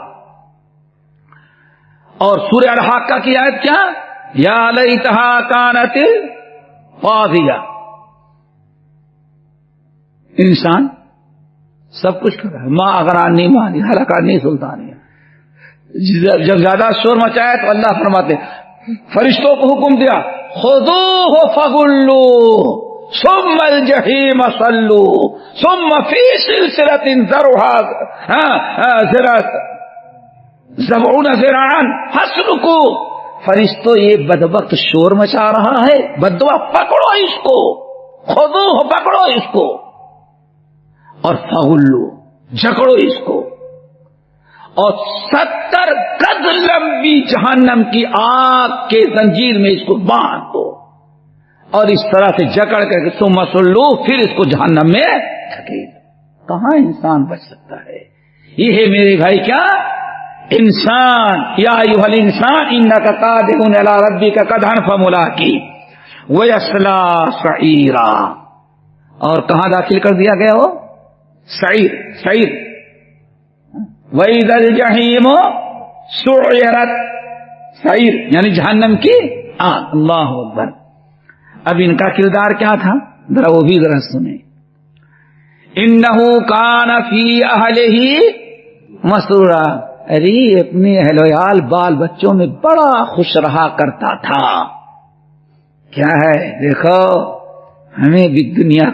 اور سورہ الحاقہ کی آیت کیا؟ یا لیتہا کانت القاضیہ. انسان سب کچھ کر رہا ہے، ما اغنا عنی مالیہ ہلک عنی سلطانیہ. جب زیادہ شور مچایا تو اللہ فرماتے فرشتوں کو حکم دیا خذوہ فغلوہ، ثم الجحیم صلو ثم فی سلسلۃ ذرعها 70 ذراعا فاسلکوا۔ فرشتوں یہ بدبخت شور مچا رہا ہے، بددعا پکڑو اس کو، خذوہ پکڑو اس کو، اور فغلو جکڑو اس کو، اور 70 گز لمبی جہنم کی آگ کے زنجیر میں اس کو باندھ دو، اور اس طرح سے جکڑ کر کے ثم صلو، پھر اس کو جہنم میں دھکیل۔ کہاں انسان بچ سکتا ہے؟ یہ ہے میرے بھائی کیا انسان، یا ایھا الانسان انک قادر الی ربک قدحا فملاقیہ ویصلی سعیرا۔ اور کہاں داخل کر دیا گیا وہ؟ سعیر، سعیر۔ وَإِذَا الْجَحِيمُ سُعِّرَتْ، سعیر یعنی جہنم کی آگ۔ اللہ اکبر۔ اب ان کا کردار کیا تھا ذرا وہ بھی ذرا سنیں۔ اِنَّهُ كَانَ فِي أَهْلِهِ مَسْرُورًا، ارے اپنے اہل ویال بال بچوں میں بڑا خوش رہا کرتا تھا۔ کیا ہے دیکھو، ہمیں بھی دنیا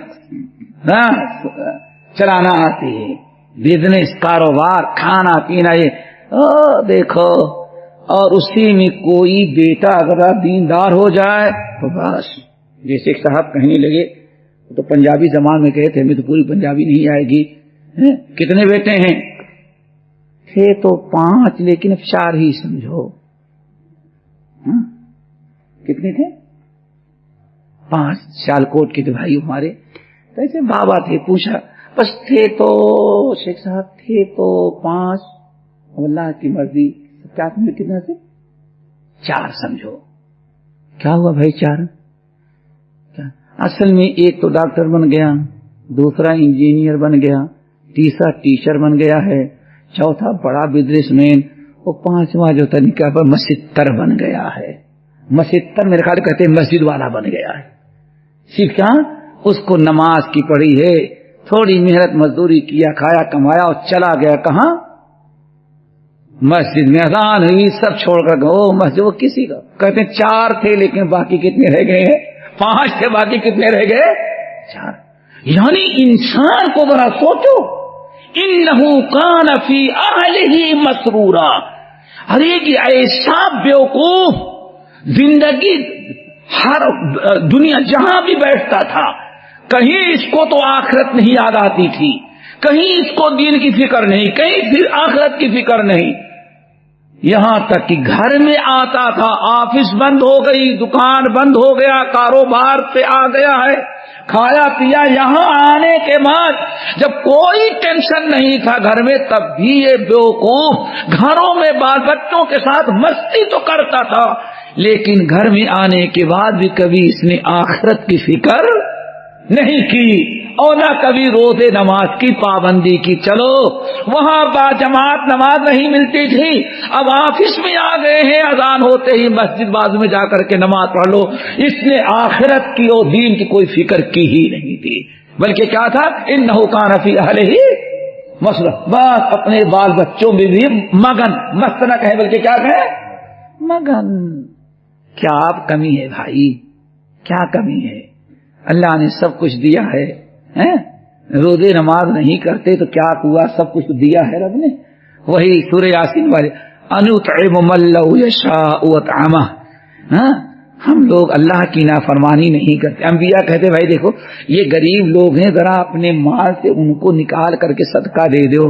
چلانا آتی ہے، بزنس، کاروبار، کھانا پینا، یہ دیکھو، اور اسی میں کوئی بیٹا اگر دیندار ہو جائے تو بس، جیسے ایک صاحب کہنے لگے، تو پنجابی زبان میں کہے تھے، ہمیں تو پوری پنجابی نہیں آئے گی، کتنے بیٹے ہیں؟ تھے تو 5 لیکن اب 4 ہی سمجھو۔ کتنے تھے؟ 5۔ سیالکوٹ کے بھائی ہمارے کیسے بابا تھے، پوچھا بس تھے تو شیخ صاحب تھے تو 5، اللہ کی مرضی کیا سمجھو کتنا سے 4 سمجھو۔ کیا ہوا بھائی 4؟ اصل میں ایک تو ڈاکٹر بن گیا، دوسرا انجینئر بن گیا، تیسرا ٹیچر بن گیا ہے، چوتھا بڑا بزنس مین، اور 5واں جو طریقہ پر مسجد بن گیا ہے۔ مسجد میرے خیال کہتے ہیں مسجد والا بن گیا ہے۔ صرف کیا اس کو نماز کی پڑھی ہے، تھوڑی محنت مزدوری کیا، کھایا کمایا اور چلا گیا کہاں؟ مسجد میں اذان ہوئی سب چھوڑ کر گئے، وہ مسجد وہ کسی کا کہتے ہیں 4 تھے لیکن باقی کتنے رہ گئے ہیں؟ 5 تھے باقی کتنے رہ گئے؟ 4۔ یعنی انسان کو ذرا سوچو، انہ کان فی اہلہ مسرورا، ارے کہ ایسا بیوقوف زندگی ہر دنیا جہاں بھی بیٹھتا تھا، کہیں اس کو تو آخرت نہیں یاد آتی تھی، کہیں اس کو دین کی فکر نہیں، کہیں پھر آخرت کی فکر نہیں، یہاں تک کہ گھر میں آتا تھا، آفس بند ہو گئی، دکان بند ہو گیا، کاروبار پہ آ گیا ہے، کھایا پیا، یہاں آنے کے بعد جب کوئی ٹینشن نہیں تھا گھر میں، تب بھی یہ بیوقوف گھروں میں بال بچوں کے ساتھ مستی تو کرتا تھا، لیکن گھر میں آنے کے بعد بھی کبھی اس نے آخرت کی فکر نہیں کی، اور نہ کبھی روزے نماز کی پابندی کی۔ چلو وہاں باجماعت نماز نہیں ملتی تھی، اب آفس میں آ گئے ہیں، اذان ہوتے ہی مسجد بازو میں جا کر کے نماز پڑھ لو۔ اس نے آخرت کی اور دین کی کوئی فکر کی ہی نہیں تھی، بلکہ کیا تھا؟ انہ کان فی اہلہ مسرور، بس اپنے بال بچوں میں بھی مگن، مست نہ کہیں بلکہ کیا کہیں؟ مگن۔ کیا آپ کمی ہے بھائی، کیا کمی ہے؟ اللہ نے سب کچھ دیا ہے، روزے نماز نہیں کرتے تو کیا ہوا؟ سب کچھ دیا ہے رب نے۔ وہی سورہ یاسین والے انطعم من لو یشاء وطعمہ، ہم لوگ اللہ کی نافرمانی نہیں کرتے۔ انبیاء کہتے بھائی دیکھو یہ غریب لوگ ہیں، ذرا اپنے مال سے ان کو نکال کر کے صدقہ دے دو،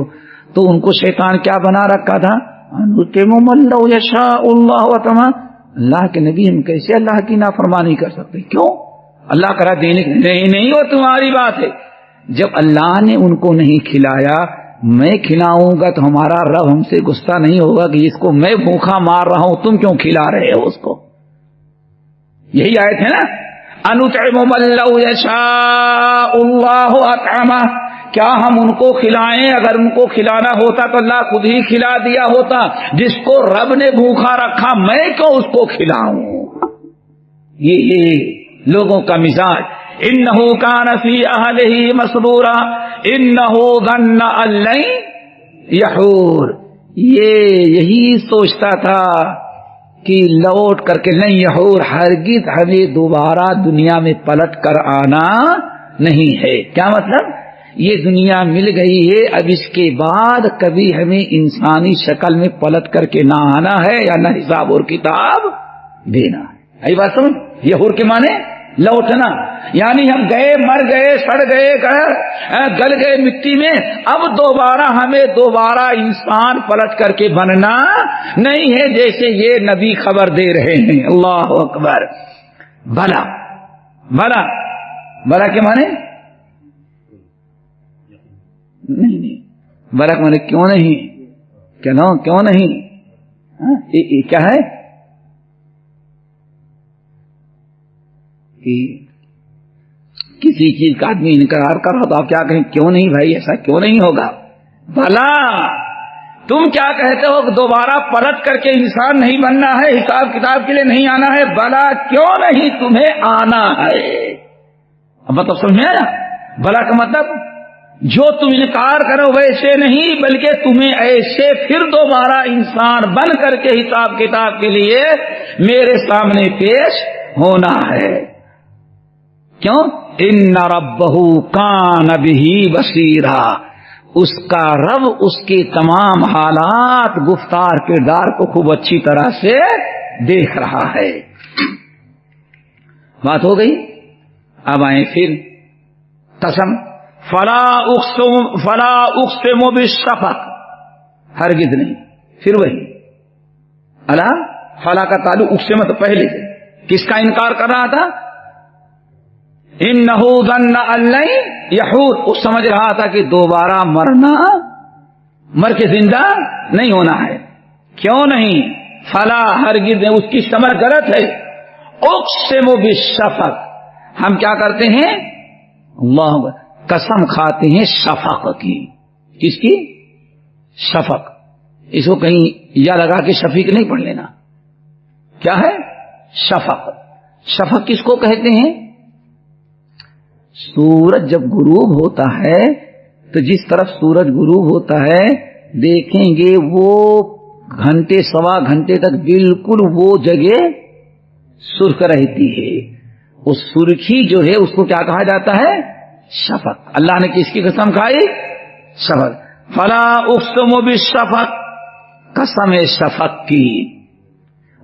تو ان کو شیطان کیا بنا رکھا تھا؟ انطعم من لو یشاء اللہ وطعمہ۔ اللہ کے نبی ہم کیسے اللہ کی نافرمانی کر سکتے؟ کیوں؟ اللہ کرا دینے نہیں، وہ تمہاری بات ہے۔ جب اللہ نے ان کو نہیں کھلایا، میں کھلاؤں گا تو ہمارا رب ہم سے غصہ نہیں ہوگا کہ اس کو میں بھوکا مار رہا ہوں، تم کیوں کھلا رہے ہو اس کو؟ یہی آیت ہے نا، انطعم من لو یشاء اللہ اطعمہ، کیا ہم ان کو کھلائیں؟ اگر ان کو کھلانا ہوتا تو اللہ خود ہی کھلا دیا ہوتا، جس کو رب نے بھوکا رکھا میں کیوں اس کو کھلاؤں؟ یہ لوگوں کا مزاج۔ انہ کان فی اہلہ مسرورا انہ ظن ان لن یحور، یہ یہی سوچتا تھا کہ لوٹ کر کے نہیں یحور، ہرگز ہمیں دوبارہ دنیا میں پلٹ کر آنا نہیں ہے. کیا مطلب؟ یہ دنیا مل گئی ہے، اب اس کے بعد کبھی ہمیں انسانی شکل میں پلٹ کر کے نہ آنا ہے یا نہ حساب اور کتاب دینا ہے. ای بات سمجھ؟ یحور کے معنی لوٹنا، یعنی ہم گئے، مر گئے، سڑ گئے، گل گئے مٹی میں، اب ہمیں دوبارہ انسان پلٹ کر کے بننا نہیں ہے، جیسے یہ نبی خبر دے رہے ہیں. اللہ اکبر. بھلا بھلا بھلا کے معنی نہیں، بھلا کے معنی کیوں نہیں، کیوں نہیں، یہ کیا ہے کہ کسی چیز کا آدمی انکار کر رہا تو آپ کیا کہیں؟ کیوں نہیں بھائی، ایسا کیوں نہیں ہوگا؟ بھلا تم کیا کہتے ہو کہ دوبارہ پلٹ کر کے انسان نہیں بننا ہے، حساب کتاب کے لیے نہیں آنا ہے؟ بھلا کیوں نہیں تمہیں آنا ہے؟ اب مطلب سمجھ میں آیا؟ بھلا کا مطلب جو تم انکار کرو ویسے نہیں، بلکہ تمہیں ایسے پھر دوبارہ انسان بن کر کے حساب کتاب کے لیے میرے سامنے پیش ہونا ہے. کیوں؟ ان ربہ کان بہ بصیرا، اس کا رب اس کے تمام حالات، گفتار، کردار کو خوب اچھی طرح سے دیکھ رہا ہے. بات ہو گئی. اب آئیں پھر قسم. فلا اقسم بالشفق، ہرگز نہیں. پھر وہی اللہ فلا کا تعلق اقسم تو پہلے سے کس کا انکار کر رہا تھا؟ انہ ظن ان لن یحور، وہ سمجھ رہا تھا کہ دوبارہ مر کے زندہ نہیں ہونا ہے. کیوں نہیں؟ فلا ہرگز، اس کی سمجھ غلط ہے. اقسم بالشفق، ہم کیا کرتے ہیں؟ اللہ قسم کھاتے ہیں شفق کی. کس کی؟ شفق. اس کو کہیں یا لگا کے شفیق نہیں پڑھ لینا. کیا ہے؟ شفق. شفق کس کو کہتے ہیں؟ سورج جب غروب ہوتا ہے تو جس طرف سورج غروب ہوتا ہے دیکھیں گے وہ گھنٹے سوا گھنٹے تک بالکل وہ جگہ سرخ رہتی ہے. اس سرخی جو ہے اس کو کیا کہا جاتا ہے؟ شفق. اللہ نے کس کی قسم کھائی؟ شفق. فلا اقسم بالشفق، قسم شفق کی.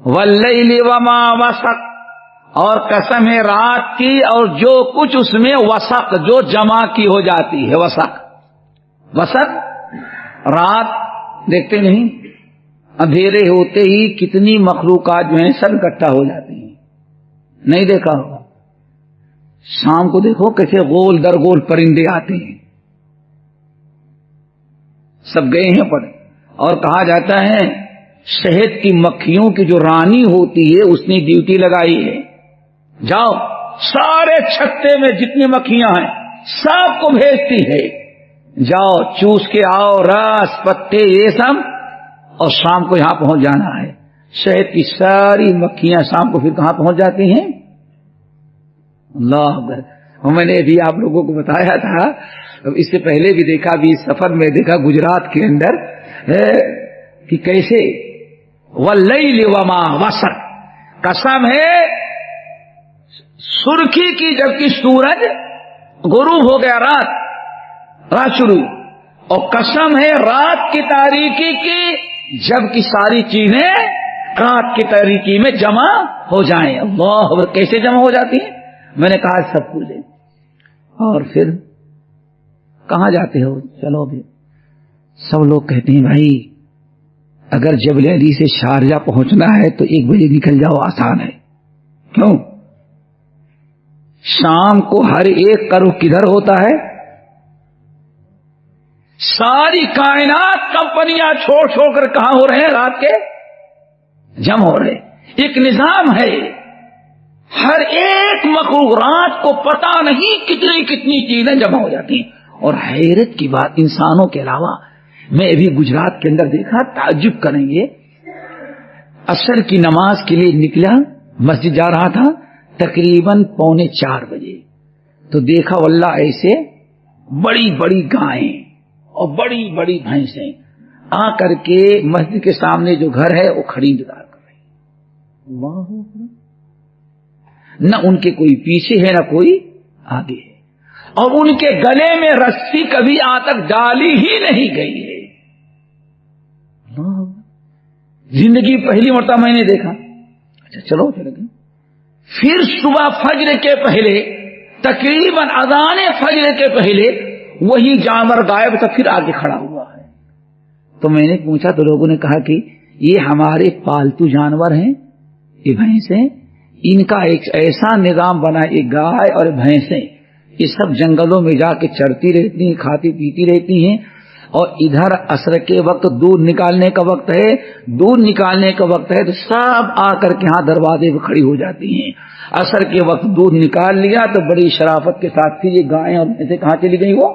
واللیل وما وسق، اور قسم ہے رات کی اور جو کچھ اس میں وسق، جو جمع کی ہو جاتی ہے. وسق رات دیکھتے نہیں، اندھیرے ہوتے ہی کتنی مخلوقات جو ہیں سب اکٹھا ہو جاتی ہیں. نہیں دیکھا ہوگا؟ شام کو دیکھو کیسے گول در گول پرندے آتے ہیں، سب گئے ہیں پڑے. اور کہا جاتا ہے شہد کی مکھیوں کی جو رانی ہوتی ہے اس نے ڈیوٹی لگائی ہے، جاؤ سارے چھتے میں جتنی مکھیاں ہیں سب کو بھیجتی ہے، جاؤ چوس کے آؤ رس پتے یہ سب، اور شام کو یہاں پہنچ جانا ہے. شہد کی ساری مکھیاں شام کو پھر کہاں پہنچ جاتی ہیں؟ اللہ اکبر. میں نے بھی آپ لوگوں کو بتایا تھا، اس سے پہلے بھی دیکھا، بھی سفر میں دیکھا گجرات کے اندر کہ کیسے واللیل وما وسق، قسم ہے سرخی کی جبکہ سورج غروب ہو گیا، رات شروع، اور قسم ہے رات کی تاریکی کی جبکہ ساری چیزیں رات کی تاریکی میں جمع ہو جائیں. اللہ اکبر. کیسے جمع ہو جاتی ہیں؟ میں نے کہا سب کچھ. اور پھر کہاں جاتے ہو؟ چلو بھی سب لوگ کہتے ہیں بھائی اگر جبل علی سے شارجہ پہنچنا ہے تو 1 بجے نکل جاؤ، آسان ہے. کیوں؟ شام کو ہر ایک کرو کدھر ہوتا ہے؟ ساری کائنات کمپنیاں چھوڑ کر کہاں ہو رہے ہیں؟ رات کے جمع ہو رہے. ایک نظام ہے، ہر ایک مخلوق رات کو پتہ نہیں کتنی چیزیں جمع ہو جاتی ہیں. اور حیرت کی بات انسانوں کے علاوہ میں ابھی گجرات کے اندر دیکھا، تعجب کریں گے. عصر کی نماز کے لیے نکلا، مسجد جا رہا تھا تقریباً 3:45 بجے، تو دیکھا واللہ ایسے بڑی بڑی گائیں اور بڑی بڑی بھینسیں آ کر کے مسجد کے سامنے جو گھر ہے وہ کھڑی انتظار کر رہی. اللہ اکبر. نہ ان کے کوئی پیچھے ہے نہ کوئی آگے ہے, اور ان کے گلے میں رسی کبھی آج تک ڈالی ہی نہیں گئی ہے. زندگی پہلی مرتبہ میں نے دیکھا. اچھا چلو چلے گئے. پھر صبح فجر کے پہلے تقریباً اذان فجر کے پہلے وہی جانور غائب تھا, پھر آگے کھڑا ہوا ہے. تو میں نے پوچھا تو لوگوں نے کہا کہ یہ ہمارے پالتو جانور ہیں, یہ بھینسیں, ان کا ایک ایسا نظام بنا, یہ گائے اور بھینسیں یہ سب جنگلوں میں جا کے چرتی رہتی ہیں, کھاتی پیتی رہتی ہیں, اور ادھر عصر کے وقت دودھ نکالنے کا وقت ہے, دودھ نکالنے کا وقت ہے تو سب آ کر کے ہاں دروازے پہ کھڑی ہو جاتی ہیں. عصر کے وقت دودھ نکال لیا تو بڑی شرافت کے ساتھ پھر یہ گائیں اور بھینسیں کہاں چلی گئی, وہ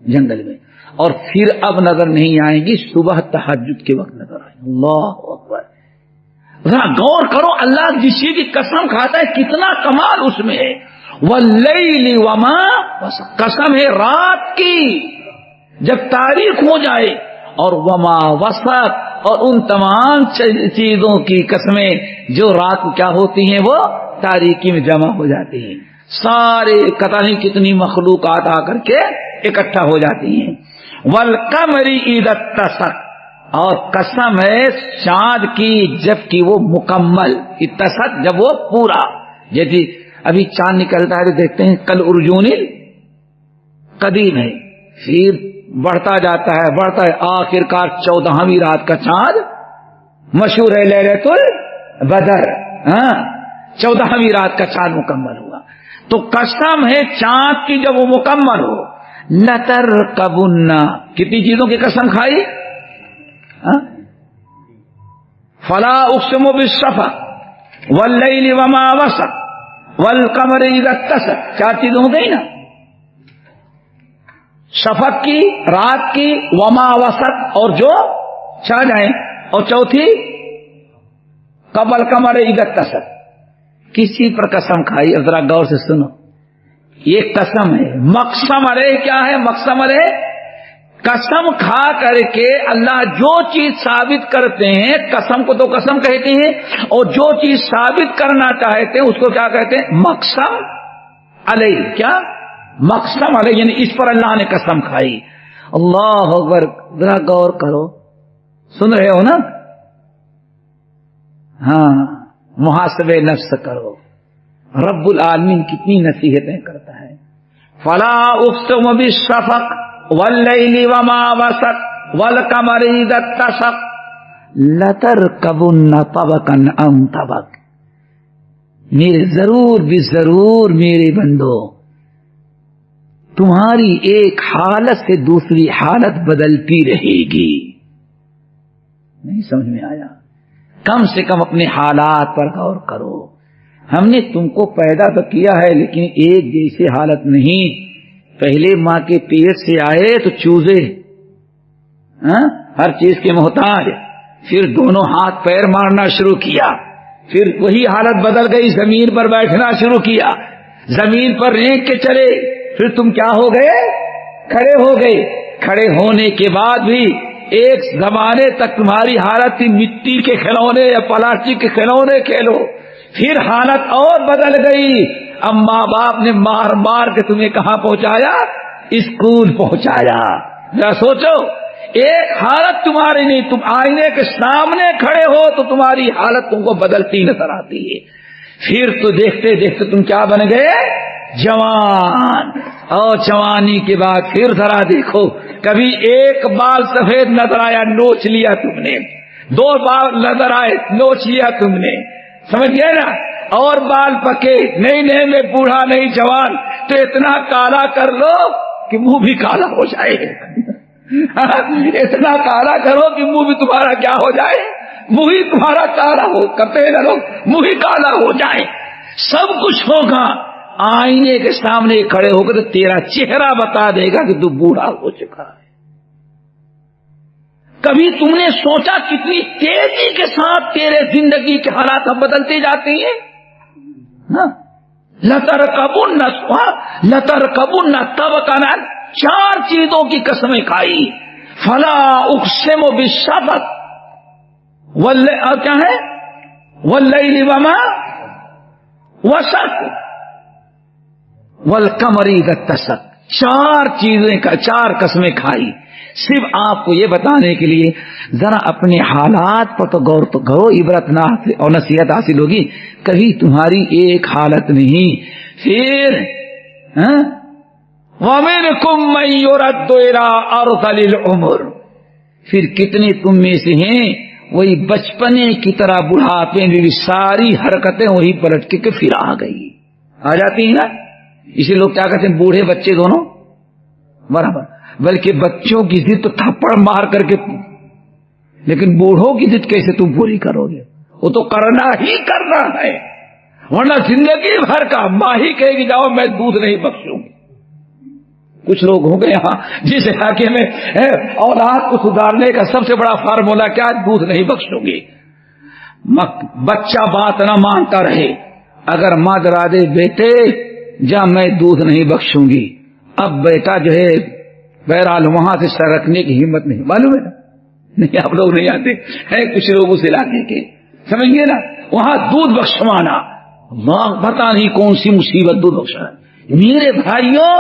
جنگل میں, اور پھر اب نظر نہیں آئیں گی, صبح تہجد کے وقت نظر آئیں. اللہ اکبر. ذرا غور کرو, اللہ جس چیز کی قسم کھاتا ہے کتنا کمال اس میں ہے. واللیل وما وسق, قسم ہے رات کی جب تاریخ ہو جائے, اور وما وسق, اور ان تمام چیزوں کی قسمیں جو رات کیا ہوتی ہیں وہ تاریکی میں جمع ہو جاتی ہیں. سارے پتہ نہیں کتنی مخلوقات آ کر کے اکٹھا ہو جاتی ہیں. والقمر اذا اتسق, اور قسم ہے چاند کی جب کہ وہ مکمل, اتسق جب وہ پورا, جیسے ابھی چاند نکلتا ہے تو دیکھتے ہیں کل ارجون قدیم ہے, پھر بڑھتا جاتا ہے بڑھتا ہے, آخر کار 14ویں رات کا چاند مشہور ہے لیلۃ البدر, 14ویں رات کا چاند مکمل ہوا. تو قسم ہے چاند کی جب وہ مکمل ہو, لترکبن, کتنی چیزوں کی قسم کھائی, فلا اقسم بالشفق واللیل وما وسق والقمر اذا اتسق, 4 چیزیں ہو گئی نا, شفق کی, رات کی, وما وسق اور جو چھا جائیں, اور چوتھی قبل قمر اذا اتسق. کسی پر قسم کھائی, اب ذرا غور سے سنو, یہ قسم ہے. مقسم علیہ کیا ہے, مقسم علیہ قسم کھا کر کے اللہ جو چیز ثابت کرتے ہیں, قسم کو تو قسم کہتے ہیں, اور جو چیز ثابت کرنا چاہتے ہیں اس کو کیا کہتے ہیں, مقسم علیہ. کیا مقسم علیہ, یعنی اس پر اللہ نے قسم کھائی. اللہ اکبر. ذرا غور کرو, سن رہے ہو نا, ہاں محاسبہ نفس کرو, رب العالمین کتنی نصیحتیں کرتا ہے. فلا اقسم بالشفق واللیل وما وسق والقمر اذا اتسق لترکبن طبقا عن طبق. میرے ضرور بھی ضرور میرے بندو, تمہاری ایک حالت سے دوسری حالت بدلتی رہے گی. نہیں سمجھ میں آیا؟ کم سے کم اپنے حالات پر غور کرو. ہم نے تم کو پیدا تو کیا ہے لیکن ایک جیسے حالت نہیں. پہلے ماں کے پیٹ سے آئے تو چوزے, ہر چیز کے محتاج, پھر دونوں ہاتھ پیر مارنا شروع کیا, پھر وہی حالت بدل گئی, زمین پر بیٹھنا شروع کیا, زمین پر رینگ کے چلے, پھر تم کیا ہو گئے, کھڑے ہو گئے. کھڑے ہونے کے بعد بھی ایک زمانے تک تمہاری حالت تھی مٹی کے کھلونے یا پلاسٹک کے کھلونے کھیلو, پھر حالت اور بدل گئی. اب ماں باپ نے مار مار کے تمہیں کہاں پہنچایا, اسکول پہنچایا. ذرا سوچو, ایک حالت تمہاری نہیں, تم آئینے کے سامنے کھڑے ہو تو تمہاری حالت تم کو بدلتی نظر آتی ہے. پھر تو دیکھتے دیکھتے تم کیا بن گئے, جوان. اور جوانی کے بعد پھر ذرا دیکھو, کبھی ایک بال سفید نظر آیا, نوچ لیا تم نے, 2 بال نظر آئے, نوچ لیا تم نے, سمجھ گئے نا, اور بال پکے, نہیں میں بوڑھا نہیں جوان, تو اتنا کالا کر لو کہ منہ بھی کالا ہو جائے. اتنا کالا کرو کہ منہ بھی تمہارا کیا ہو جائے, منہ ہی تمہارا کالا ہو, کرتے ہیں لوگ, منہ ہی کالا ہو جائے. سب کچھ ہوگا, آئینے کے سامنے کھڑے ہو کر تیرا چہرہ بتا دے گا کہ تو بوڑھا ہو چکا ہے. کبھی تم نے سوچا کتنی تیزی کے ساتھ تیرے زندگی کے حالات اب بدلتے جاتے ہیں. لترکبن طبقا, 4 چیزوں کی قسمیں کھائی. فلا اقسم بالشفق, اور کیا ہے, واللیل وما وسق والقمر اذا اتسق، چار قسمیں کھائی صرف آپ کو یہ بتانے کے لیے۔ ذرا اپنے حالات پر تو غور تو کرو، عبرت اور نصیحت حاصل ہوگی۔ کبھی تمہاری ایک حالت نہیں، پھر وَمِنْكُمْ مَنْ يُرَدُّ إِلَىٰ أَرْذَلِ الْعُمُرِ، پھر کتنے تم میں سے ہیں وہی بچپنے کی طرح بڑھاپے میں بھی ساری حرکتیں وہی پلٹ کے پھر آ گئی، آ جاتی ہیں نا۔ اسی لوگ کیا کہتے ہیں بوڑھے بچے دونوں برابر، بلکہ بچوں کی ضد تو تھپڑ مار کر کے، لیکن بوڑھوں کی ضد کیسے تم پوری کرو گے؟ وہ تو کرنا ہی کرنا ہے، ورنہ زندگی بھر کا ماں ہی کہے گی جاؤ میں دودھ نہیں بخشوں گی۔ کچھ لوگ ہوں گے یہاں جس علاقے میں اولاد کو سدھارنے کا سب سے بڑا فارمولا کیا ہے؟ دودھ نہیں بخشوں گی۔ بچہ بات نہ مانتا رہے، اگر ماں ڈرا دے بیٹے جا میں دودھ نہیں بخشوں گی، اب بیٹا جو ہے بہرحال وہاں سے سر رکھنے کی ہمت نہیں، معلوم ہے نا؟ نہیں آپ لوگ نہیں آتے ہیں، کچھ لوگ اس علاقے کے سمجھ گئے نا، وہاں دودھ بخشوانا پتا نہیں کون سی مصیبت دودھ بخشوانا۔ میرے بھائیوں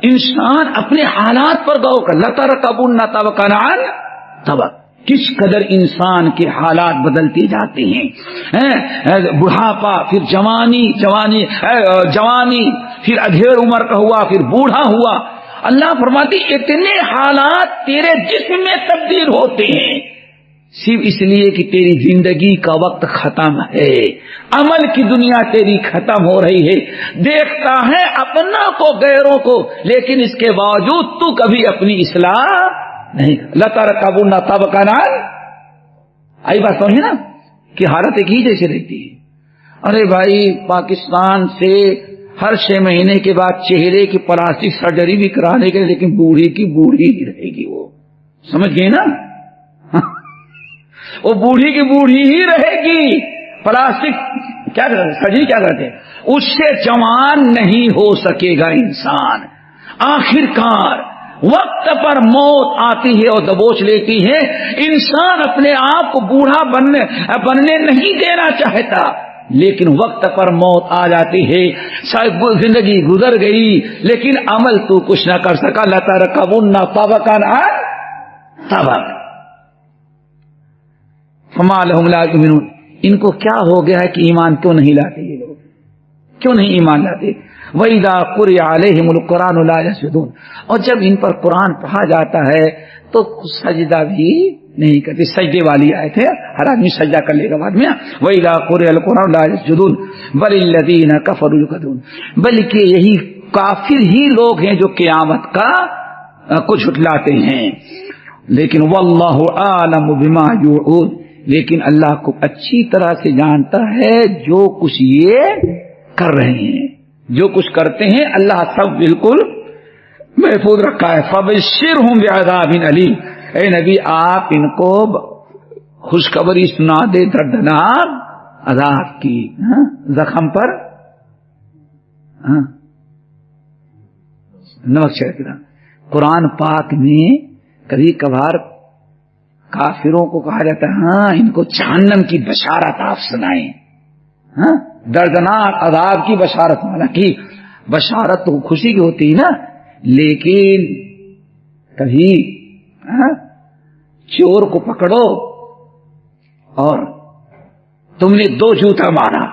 انسان اپنے حالات پر غور کر، لَتَرْكَبُنَّ طَبَقًا عَنْ طَبَقٍ، کس قدر انسان کے حالات بدلتے جاتے ہیں۔ بڑھاپا، پھر جوانی، پھر ادھیڑ عمر کا ہوا، پھر بوڑھا ہوا۔ اللہ فرماتی اتنے حالات تیرے جسم میں تبدیل ہوتے ہیں صرف اس لیے کہ تیری زندگی کا وقت ختم ہے، عمل کی دنیا تیری ختم ہو رہی ہے، دیکھتا ہے اپنا کو غیروں کو، لیکن اس کے باوجود تو کبھی اپنی اصلاح نہیں۔ لَتَرْكَبُنَّ طَبَقًا عَنْ، آئی بات سمجھے نا کہ حالت ایک ہی جیسے رہتی ہے۔ ارے بھائی پاکستان سے ہر 6 مہینے کے بعد چہرے کی پلاسٹک سرجری بھی کرانے کے، لیکن بوڑھی کی بوڑھی ہی رہے گی، وہ سمجھ گئے نا، وہ بوڑھی کی بوڑھی ہی رہے گی۔ پلاسٹک کیا سرجری کیا کرتے ہیں، اس سے جوان نہیں ہو سکے گا انسان۔ آخر کار وقت پر موت آتی ہے اور دبوچ لیتی ہے، انسان اپنے آپ کو بوڑھا بننے نہیں دینا چاہتا، لیکن وقت پر موت آ جاتی ہے، شاید زندگی گزر گئی لیکن عمل تو کچھ نہ کر سکا۔ لَتَرْكَبُنَّ طَبَقًا عَنْ طَبَقٍ فَمَا لَهُمْ لَا يُؤْمِنُونَ، ان کو کیا ہو گیا ہے کہ ایمان کیوں نہیں لاتے؟ یہ لوگ کیوں نہیں ایمان لاتے؟ وَإِذَا قُرِئَ عَلَيْهِمُ الْقُرْآنُ لَا يَسْجُدُونَ، اور جب ان پر قرآن پڑھا جاتا ہے تو سجدہ بھی نہیں کرتے۔ سجدے والی آیت ہے، ہر آدمی سجدہ کر لے گا بعد میں۔ وَإِذَا قُرِئَ الْقُرْآنُ لَا يَسْجُدُونَ بَلِ الَّذِينَ كَفَرُوا يُكَذِّبُونَ، بلکہ یہی کافر ہی لوگ ہیں جو قیامت کا کو جھٹلاتے ہیں۔ لیکن وَاللَّهُ أَعْلَمُ بِمَا يُوعُونَ، لیکن اللہ کو اچھی طرح سے جانتا ہے جو کچھ یہ کر رہے ہیں، جو کچھ کرتے ہیں اللہ سب بالکل محفوظ رکھا ہے۔ فَبَشِّرْهُم بِعَذَابٍ أَلِيمٍ، اے نبی آپ ان کو خوشخبری سنا دے دردناک عذاب کی۔ زخم پر نمک چھڑکنا۔ قرآن پاک میں کبھی کبھار کافروں کو کہا جاتا ہے ہاں ان کو جہنم کی بشارت آپ سنائیں، ہاں دردناک عذاب کی بشارت، حالانکہ بشارت تو خوشی کی ہوتی ہے نا، لیکن کبھی چور کو پکڑو اور تم نے 2 جوتا مارا،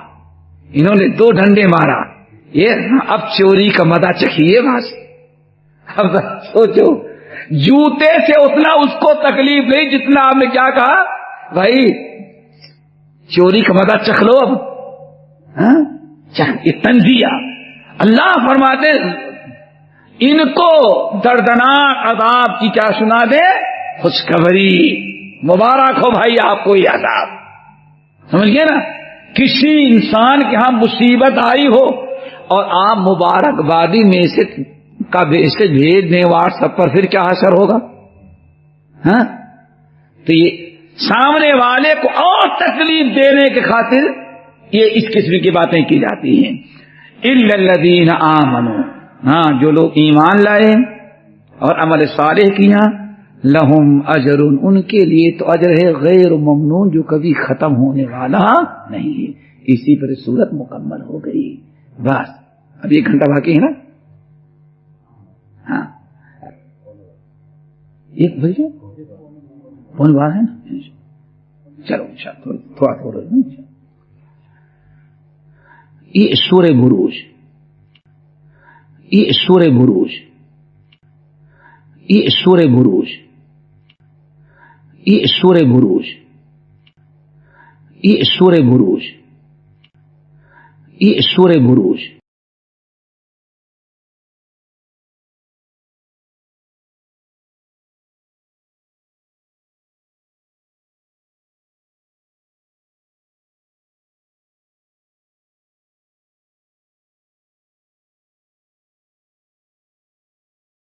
انہوں نے 2 ڈنڈے مارا، یہ اب چوری کا مزہ چکھیے بس۔ اب سوچو جوتے سے اتنا اس کو تکلیف نہیں جتنا آپ نے کیا کہا بھائی چوری کا مزہ چکھ لو اب، یہ تنزیہ۔ اللہ فرماتے ان کو دردناک عذاب کی کیا سنا دے، خوشخبری، مبارک ہو بھائی آپ کو یہ عذاب۔ سمجھ گئے نا، کسی انسان کے ہاں مصیبت آئی ہو اور آپ مبارکبادی میسج کا میسج بھیج دیں واٹس ایپ پر، پھر کیا اثر ہوگا؟ ہاں تو یہ سامنے والے کو اور تکلیف دینے کے خاطر یہ اس قسم کی باتیں کی جاتی ہیں۔ الا الذین آمنوا، ہاں جو لوگ ایمان لائے اور عمل صالح کیا، لہم اجر، ان کے لیے تو اجر ہے غیر ممنون، جو کبھی ختم ہونے والا نہیں ہے۔ اسی پر صورت مکمل ہو گئی۔ بس اب 1 گھنٹہ باقی ہے نا؟ ہاں 1 بجے کون بات ہے نا؟ چلو تھوڑا یہ سورہ بروج، یہ سورہ بروج، یہ سورہ بروج، یہ سورہ بروج، یہ سورہ بروج، یہ سورہ بروج،